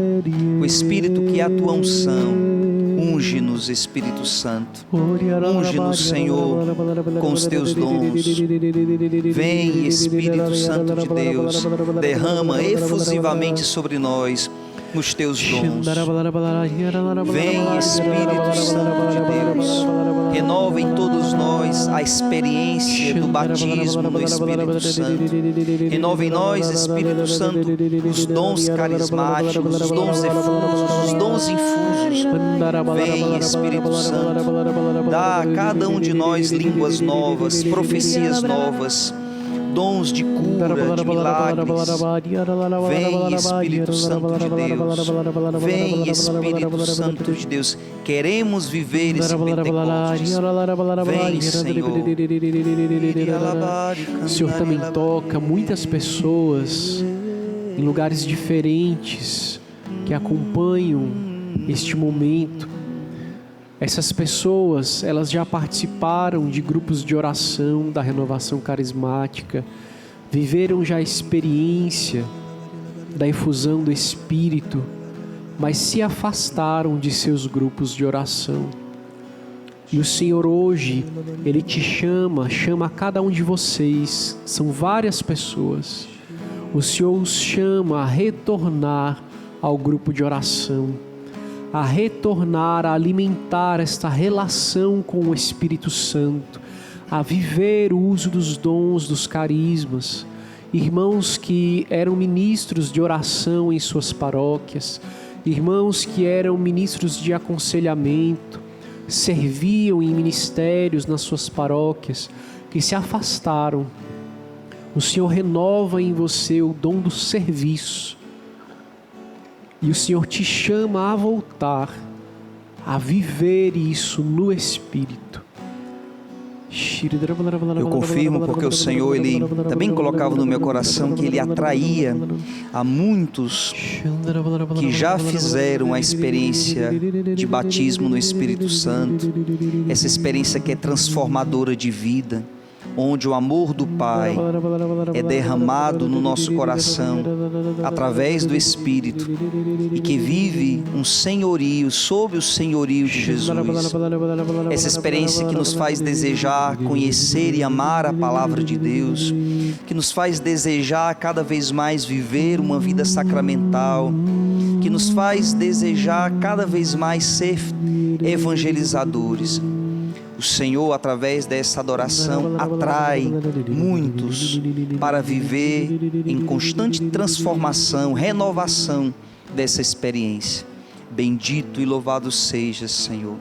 O Espírito que é a tua unção. Unge-nos, Espírito Santo. Unge-nos, Senhor, com os teus dons. Vem, Espírito Santo de Deus. Derrama efusivamente sobre nós os teus dons. Vem, Espírito Santo de Deus, renova em todos nós a experiência do batismo no Espírito Santo. Renova em nós, Espírito Santo, os dons carismáticos, os dons efusos, os dons infusos. Vem, Espírito Santo, dá a cada um de nós línguas novas, profecias novas, dons de cura, de milagres. Vem, Espírito Santo de Deus. Vem, Espírito Santo de Deus. Queremos viver esse Pentecostes. Vem, Senhor. O Senhor também toca muitas pessoas em lugares diferentes que acompanham este momento. Essas pessoas, elas já participaram de grupos de oração da renovação carismática, viveram já a experiência da efusão do Espírito, mas se afastaram de seus grupos de oração. E o Senhor hoje, Ele te chama a cada um de vocês, são várias pessoas. O Senhor os chama a retornar ao grupo de oração, a retornar, a alimentar esta relação com o Espírito Santo, a viver o uso dos dons, dos carismas. Irmãos que eram ministros de oração em suas paróquias, irmãos que eram ministros de aconselhamento, serviam em ministérios nas suas paróquias, que se afastaram. O Senhor renova em você o dom do serviço. E o Senhor te chama a voltar, a viver isso no Espírito. Eu confirmo porque o Senhor, Ele também colocava no meu coração que Ele atraía a muitos que já fizeram a experiência de batismo no Espírito Santo, essa experiência que é transformadora de vida, onde o amor do Pai é derramado no nosso coração através do Espírito e que vive um senhorio, sob o senhorio de Jesus. Essa experiência que nos faz desejar conhecer e amar a palavra de Deus, que nos faz desejar cada vez mais viver uma vida sacramental, que nos faz desejar cada vez mais ser evangelizadores. O Senhor, através dessa adoração, atrai muitos para viver em constante transformação, renovação dessa experiência. Bendito e louvado sejas, Senhor.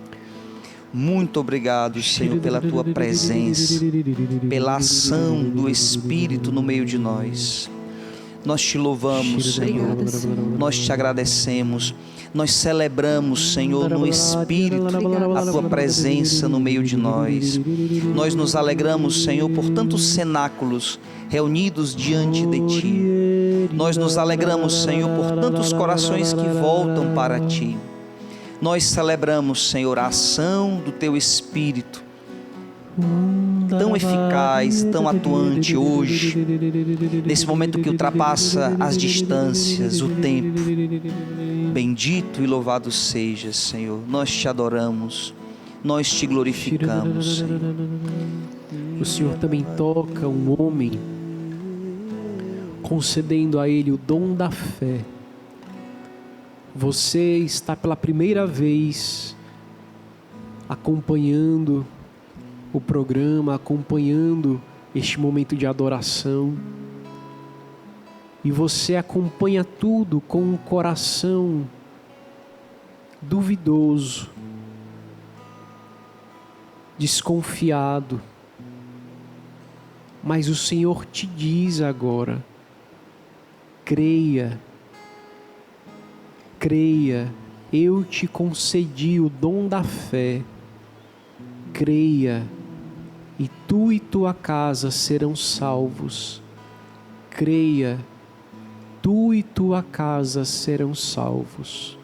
Muito obrigado, Senhor, pela Tua presença, pela ação do Espírito no meio de nós. Nós te louvamos, Senhor. Nós te agradecemos. Nós celebramos, Senhor, no Espírito, a Tua presença no meio de nós. Nós nos alegramos, Senhor, por tantos cenáculos reunidos diante de Ti. Nós nos alegramos, Senhor, por tantos corações que voltam para Ti. Nós celebramos, Senhor, a ação do Teu Espírito, tão eficaz, tão atuante hoje, nesse momento que ultrapassa as distâncias, o tempo. Bendito e louvado seja, Senhor. Nós te adoramos, nós te glorificamos, Senhor. O Senhor também toca um homem, concedendo a ele o dom da fé. você está pela primeira vez acompanhando o programa, acompanhando este momento de adoração, e você acompanha tudo com um coração duvidoso, desconfiado, mas o Senhor te diz agora: creia, creia, eu te concedi o dom da fé, creia, e tu e tua casa serão salvos. Creia, tu e tua casa serão salvos.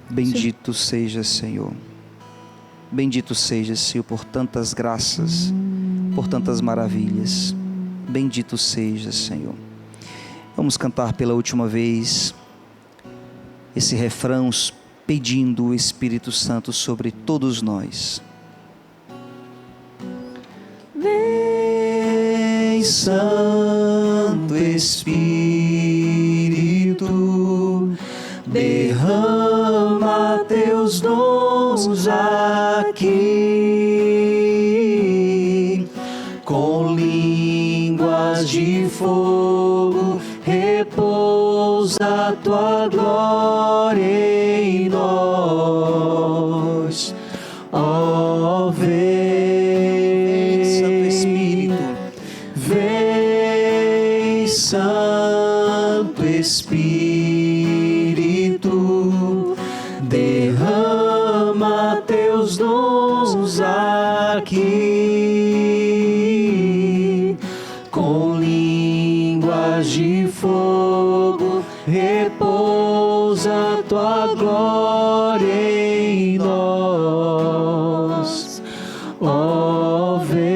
Bendito seja, Senhor. Bendito seja, Senhor, por tantas graças, por tantas maravilhas. Bendito seja, Senhor. Vamos cantar pela última vez esse refrão pedindo o Espírito Santo sobre todos nós. Vem, Santo Espírito, derrama teus dons aqui, com línguas de fogo repousa a tua glória em nós. Ó, vem, Santo Espírito, vem, Santo Espírito, derrama teus dons aqui, com línguas de fogo repousa a tua glória em nós. Ó, vem.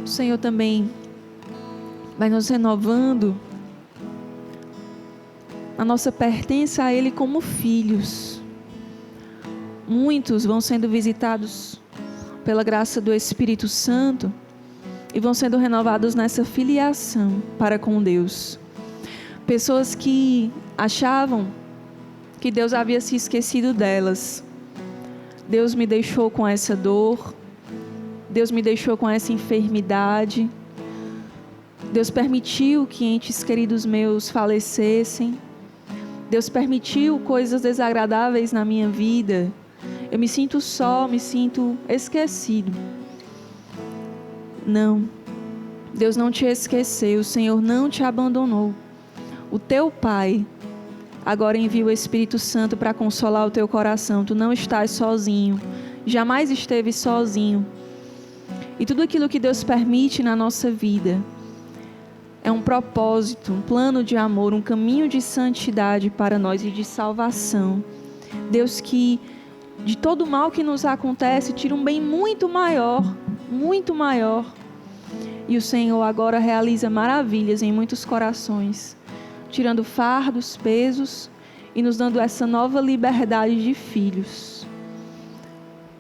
O Senhor também vai nos renovando a nossa pertença a Ele como filhos. Muitos vão sendo visitados pela graça do Espírito Santo e vão sendo renovados nessa filiação para com Deus. Pessoas que achavam que Deus havia se esquecido delas. Deus me deixou com essa dor, Deus me deixou com essa enfermidade, Deus permitiu que entes queridos meus falecessem, Deus permitiu coisas desagradáveis na minha vida, eu me sinto só, me sinto esquecido. Não, Deus não te esqueceu, o Senhor não te abandonou. O teu Pai agora envia o Espírito Santo para consolar o teu coração. Tu não estás sozinho, jamais esteve sozinho. E tudo aquilo que Deus permite na nossa vida é um propósito, um plano de amor, um caminho de santidade para nós e de salvação. Deus que de todo mal que nos acontece tira um bem muito maior, muito maior. E o Senhor agora realiza maravilhas em muitos corações, tirando fardos, pesos e nos dando essa nova liberdade de filhos.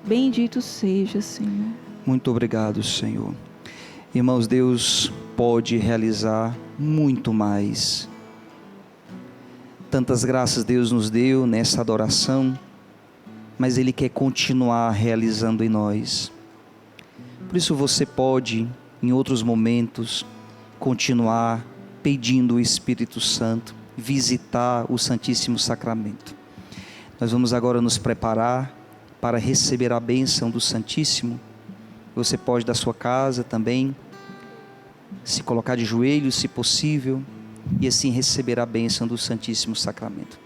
Bendito seja, Senhor. Muito obrigado, Senhor. Irmãos, Deus pode realizar muito mais. Tantas graças Deus nos deu nessa adoração, mas Ele quer continuar realizando em nós. Por isso você pode, em outros momentos, continuar pedindo o Espírito Santo, visitar o Santíssimo Sacramento. Nós vamos agora nos preparar para receber a bênção do Santíssimo. Você pode da sua casa também se colocar de joelhos, se possível, e assim receber a bênção do Santíssimo Sacramento.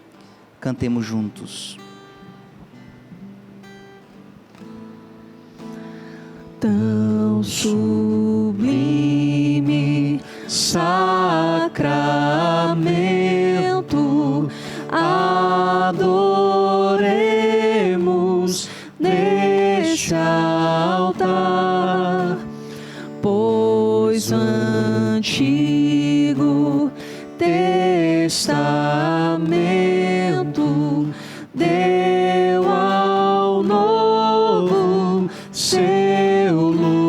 Cantemos juntos. Tão sublime sacramento, adoremos neste altar, pois o Antigo Testamento deu ao Novo seu lugar.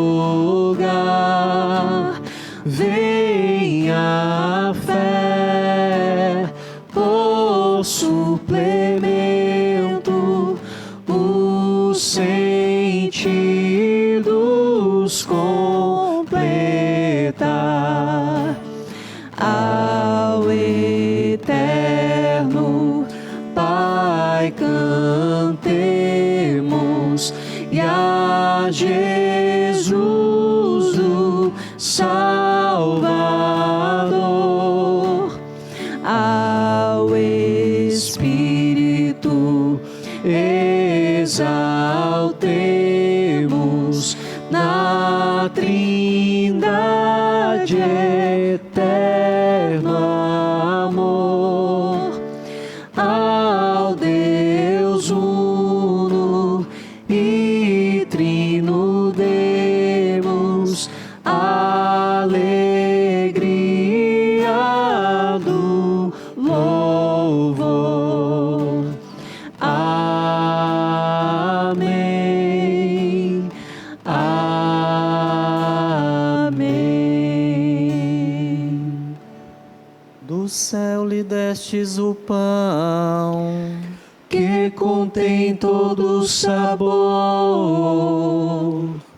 sentidos completa. Ao eterno Pai cantemos, e a Jesus o Salvador, ao Espírito exaltemos na Trindade eterno amor, ao Deus uno e trino demos alegria do louvor. Amém. Amém. Do céu lhe destes o pão que contém todo o sabor.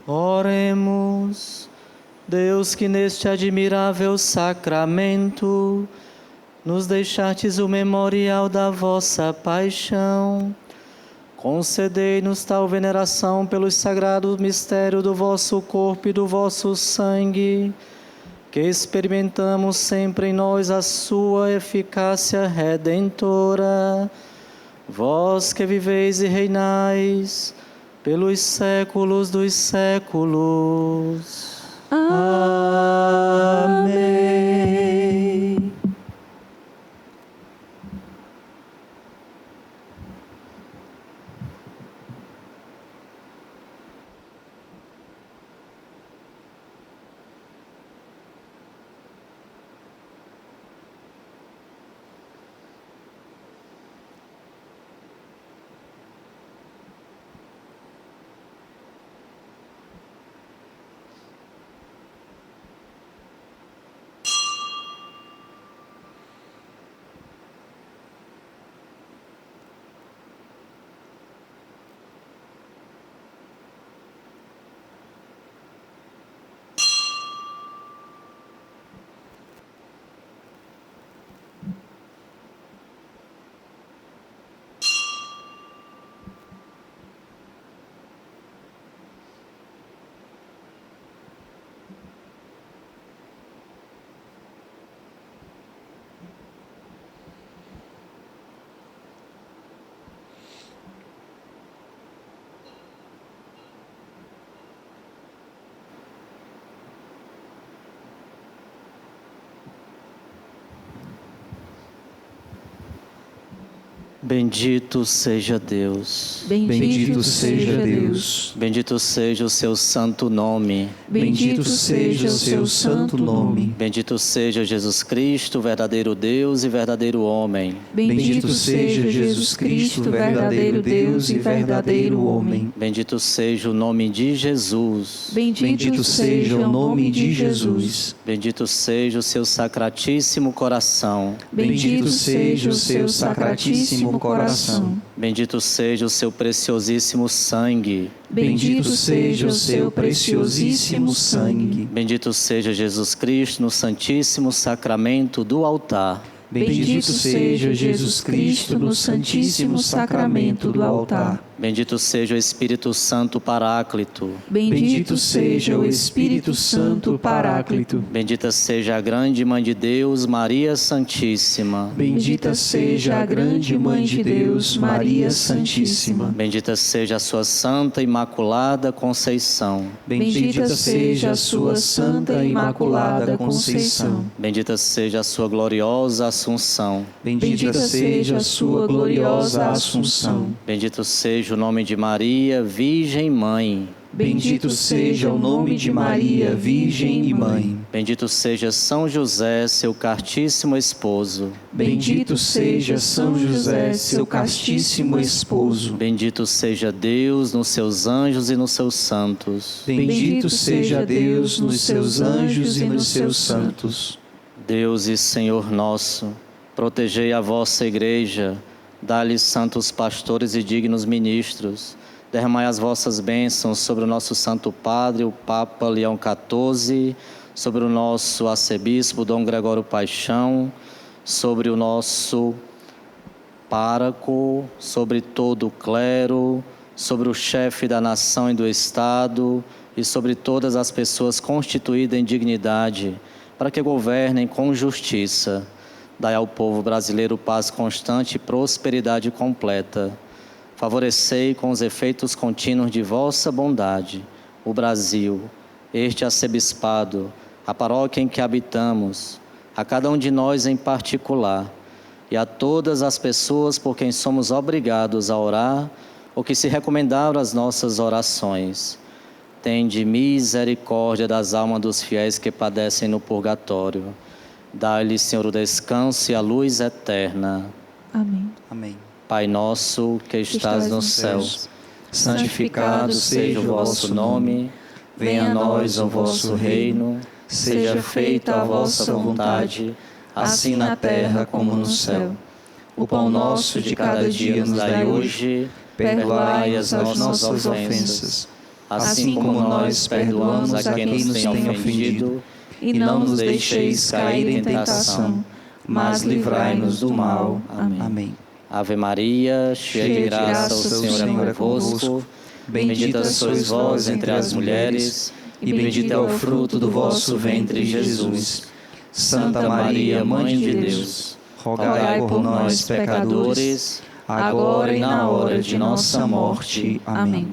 Oremos. Deus, que neste admirável sacramento nos deixastes o memorial da vossa paixão, concedei-nos tal veneração pelos sagrados mistérios do vosso corpo e do vosso sangue, que experimentamos sempre em nós a sua eficácia redentora. Vós que viveis e reinais pelos séculos dos séculos. Amém. Bendito seja Deus. Bendito seja Deus. Bendito seja o seu santo nome. Bendito seja o seu santo nome. Bendito seja Jesus Cristo, verdadeiro Deus e verdadeiro homem. Bendito seja Jesus Cristo, verdadeiro Deus e verdadeiro homem. Bendito seja o nome de Jesus. Bendito seja o nome de Jesus. Bendito seja o seu sacratíssimo coração. Bendito seja o seu sacratíssimo coração. Bendito seja o seu preciosíssimo sangue. Bendito seja o seu preciosíssimo sangue. Bendito seja Jesus Cristo no santíssimo sacramento do altar. Bendito seja Jesus Cristo no santíssimo sacramento do altar. Bendito seja o Espírito Santo Paráclito. Bendito seja o Espírito Santo Paráclito. Bendita seja a grande Mãe de Deus, Maria Santíssima. Bendita seja a grande Mãe de Deus, Maria Santíssima. Bendita seja a sua Santa Imaculada Conceição. Bendita seja a sua Santa Imaculada Conceição. Bendita seja a sua gloriosa Assunção. Bendita seja a sua gloriosa Assunção. Bendito seja o nome de Maria, Virgem Mãe. Bendito seja o nome de Maria, Virgem e Mãe. Bendito seja São José, seu castíssimo esposo. Bendito seja São José, seu castíssimo esposo. Bendito seja Deus nos seus anjos e nos seus santos. Bendito seja Deus nos seus anjos e nos seus santos. Deus e Senhor nosso, protegei a vossa igreja, dá-lhe santos pastores e dignos ministros, Derramai as vossas bênçãos sobre o nosso Santo Padre, o Papa Leão XIV, sobre o nosso arcebispo Dom Gregório Paixão, sobre o nosso pároco, sobre todo o clero, sobre o chefe da nação e do Estado e sobre todas as pessoas constituídas em dignidade, para que governem com justiça. Dai ao povo brasileiro paz constante e prosperidade completa. Favorecei com os efeitos contínuos de vossa bondade o Brasil, este arcebispado, a paróquia em que habitamos, a cada um de nós em particular, e a todas as pessoas por quem somos obrigados a orar ou que se recomendaram as nossas orações. Tende misericórdia das almas dos fiéis que padecem no purgatório. Dai-lhe, Senhor, o descanso e a luz eterna. Amém. Amém. Pai nosso que estás nos céus, santificado seja o vosso nome. Venha a nós o vosso reino. Seja feita a vossa vontade, assim na terra como no céu. O pão nosso de cada dia nos dai hoje. Perdoai as nossas ofensas, assim como nós perdoamos a quem nos tem ofendido. E não nos deixeis cair em tentação, mas livrai-nos do mal. Amém. Ave Maria, cheia de graça, o Senhor é convosco. Bendita sois vós entre as mulheres, e bendito é o fruto do vosso ventre, Jesus. Santa Maria, Mãe de Deus, rogai por nós, pecadores, agora e na hora de nossa morte. Amém.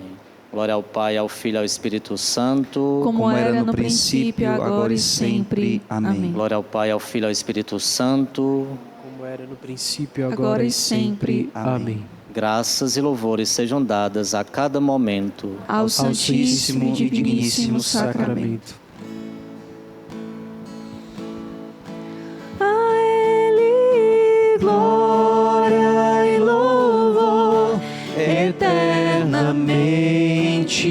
Glória ao Pai, ao Filho e ao Espírito Santo, como era no princípio, agora e sempre. Amém. Glória ao Pai, ao Filho e ao Espírito Santo, como era no princípio, agora e sempre. Amém. Graças e louvores sejam dadas a cada momento ao Santíssimo e Digníssimo Sacramento. A Ele glória e louvor eternamente.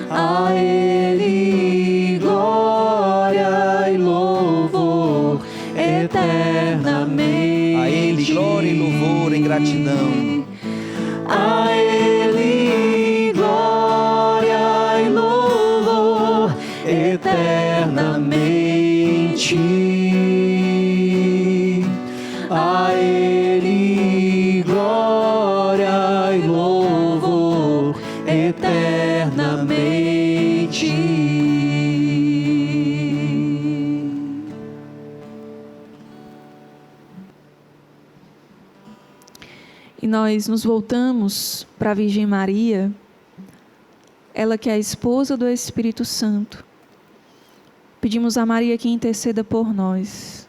A Ele glória e louvor eternamente. A Ele glória e louvor em gratidão. A Ele glória e louvor eternamente. A Ele glória e louvor eternamente. E nós nos voltamos para a Virgem Maria, ela que é a esposa do Espírito Santo. Pedimos a Maria que interceda por nós,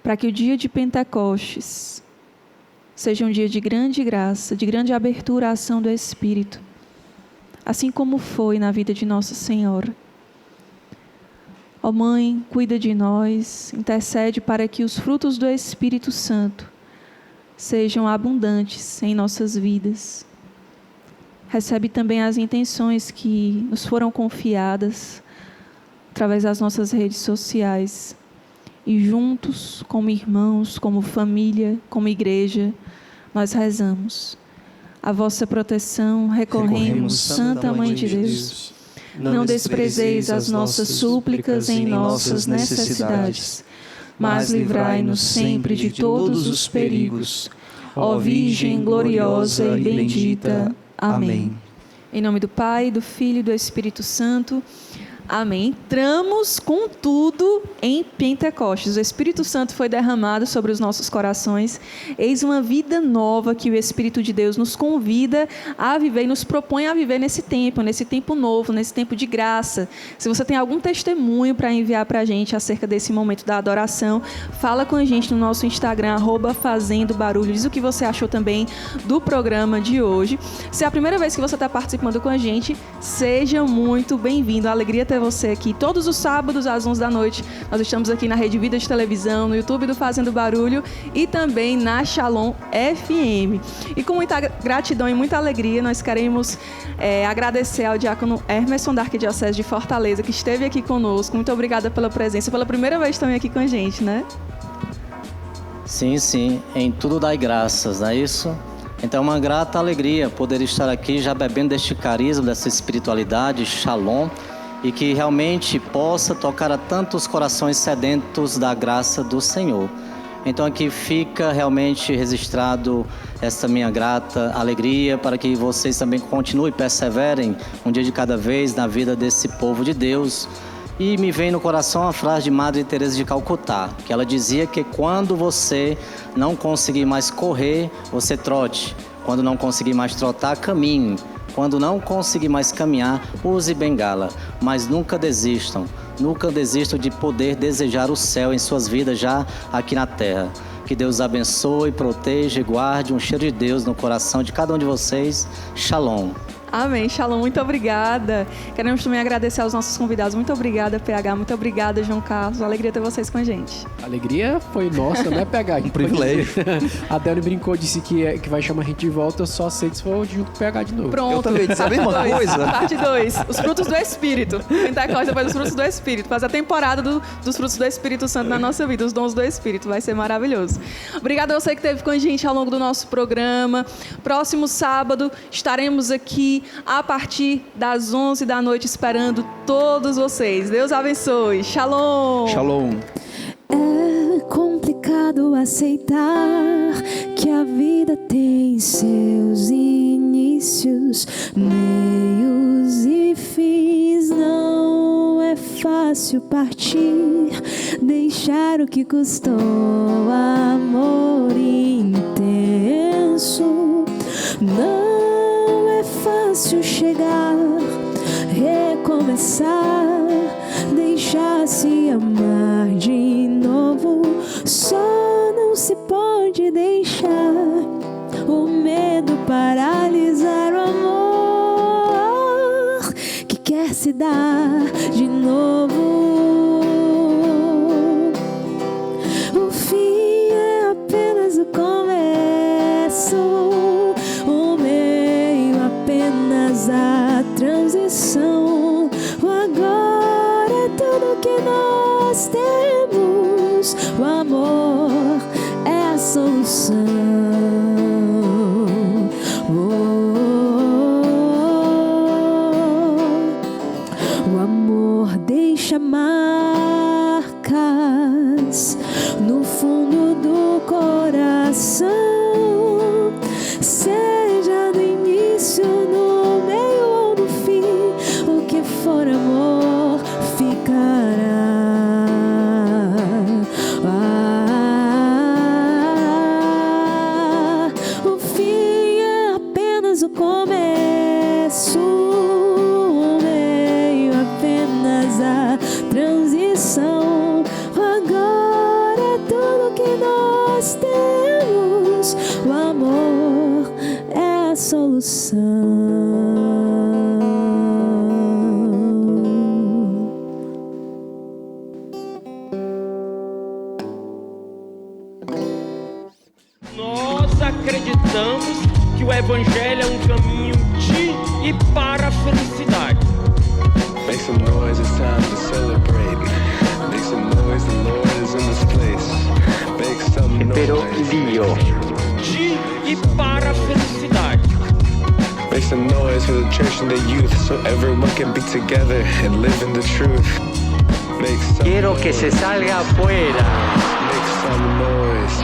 para que o dia de Pentecostes seja um dia de grande graça, de grande abertura à ação do Espírito, assim como foi na vida de Nossa Senhora. Ó Mãe, cuida de nós, intercede para que os frutos do Espírito Santo sejam abundantes em nossas vidas. Recebe também as intenções que nos foram confiadas através das nossas redes sociais. E juntos, como irmãos, como família, como igreja, nós rezamos. A vossa proteção recorremos, Santa Mãe de Deus. Não desprezeis as nossas súplicas em nossas necessidades, mas livrai-nos sempre de todos os perigos. Ó Virgem gloriosa e bendita. Amém. Em nome do Pai, do Filho e do Espírito Santo. Amém. Entramos com tudo em Pentecostes. O Espírito Santo foi derramado sobre os nossos corações. Eis uma vida nova que o Espírito de Deus nos convida a viver e nos propõe a viver nesse tempo novo, nesse tempo de graça. Se você tem algum testemunho para enviar para a gente acerca desse momento da adoração, fala com a gente no nosso Instagram, @FazendoBarulho. Diz o que você achou também do programa de hoje. Se é a primeira vez que você está participando com a gente, seja muito bem-vindo. A alegria ter você aqui. Todos os sábados às 11 da noite, nós estamos aqui na Rede Vida de Televisão, no YouTube do Fazendo Barulho e também na Shalom FM. E com muita gratidão e muita alegria, nós queremos agradecer ao diácono Hermeson da Arquidiocese de Fortaleza, que esteve aqui conosco. Muito obrigada pela presença, pela primeira vez também aqui com a gente, né? Sim, em tudo dai graças, não é isso? Então é uma grata alegria poder estar aqui já bebendo deste carisma, dessa espiritualidade, Shalom, e que realmente possa tocar a tantos corações sedentos da graça do Senhor. Então aqui fica realmente registrado essa minha grata alegria para que vocês também continuem e perseverem um dia de cada vez na vida desse povo de Deus. E me vem no coração a frase de Madre Teresa de Calcutá, que ela dizia que quando você não conseguir mais correr, você trote. Quando não conseguir mais trotar, caminhe. Quando não conseguir mais caminhar, use bengala. Mas nunca desistam. Nunca desistam de poder desejar o céu em suas vidas já aqui na terra. Que Deus abençoe, proteja e guarde um cheiro de Deus no coração de cada um de vocês. Shalom. Amém, Shalom, muito obrigada. Queremos também agradecer aos nossos convidados. Muito obrigada, PH. Muito obrigada, João Carlos. Alegria ter vocês com a gente. A alegria foi nossa, né, PH? Um privilégio. A Dani brincou, disse que vai chamar a gente de volta. Eu só aceito se for junto com o PH de novo. Pronto. Eu também disse a mesma coisa. Parte 2. Os frutos do Espírito. Pentecoste depois dos frutos do Espírito. Faz a temporada dos frutos do Espírito Santo na nossa vida. Os dons do Espírito. Vai ser maravilhoso. Obrigada a você que esteve com a gente ao longo do nosso programa. Próximo sábado estaremos aqui a partir das 11 da noite esperando todos vocês. Deus abençoe. Shalom. Shalom. É complicado aceitar que a vida tem seus inícios, meios e fins. Não é fácil partir, deixar o que custou amor intenso. Não é fácil chegar, recomeçar, deixar-se amar de novo. Só não se pode deixar o medo paralisar o amor que quer se dar de novo. O fim é apenas o começo, o meio apenas a transição. O agora é tudo que nós temos. O amor é a solução. O amor deixa marcas no fundo do coração. Seja no início, no meio ou no fim, o que for amor ficará. O fim é apenas o começo, o meio apenas a transição. Agora é tudo que nós temos. O amor é a solução. Nós acreditamos que o Evangelho é um caminho de e para a felicidade. Make some noise, it's time to celebrate. Make some noise, the Lord is in this place. Make some Pero noise. Dio. De e para a felicidade. Make some noise for the church and the youth so everyone can be together and live in the truth. Make some Quiero que se salga afuera. Make some noise.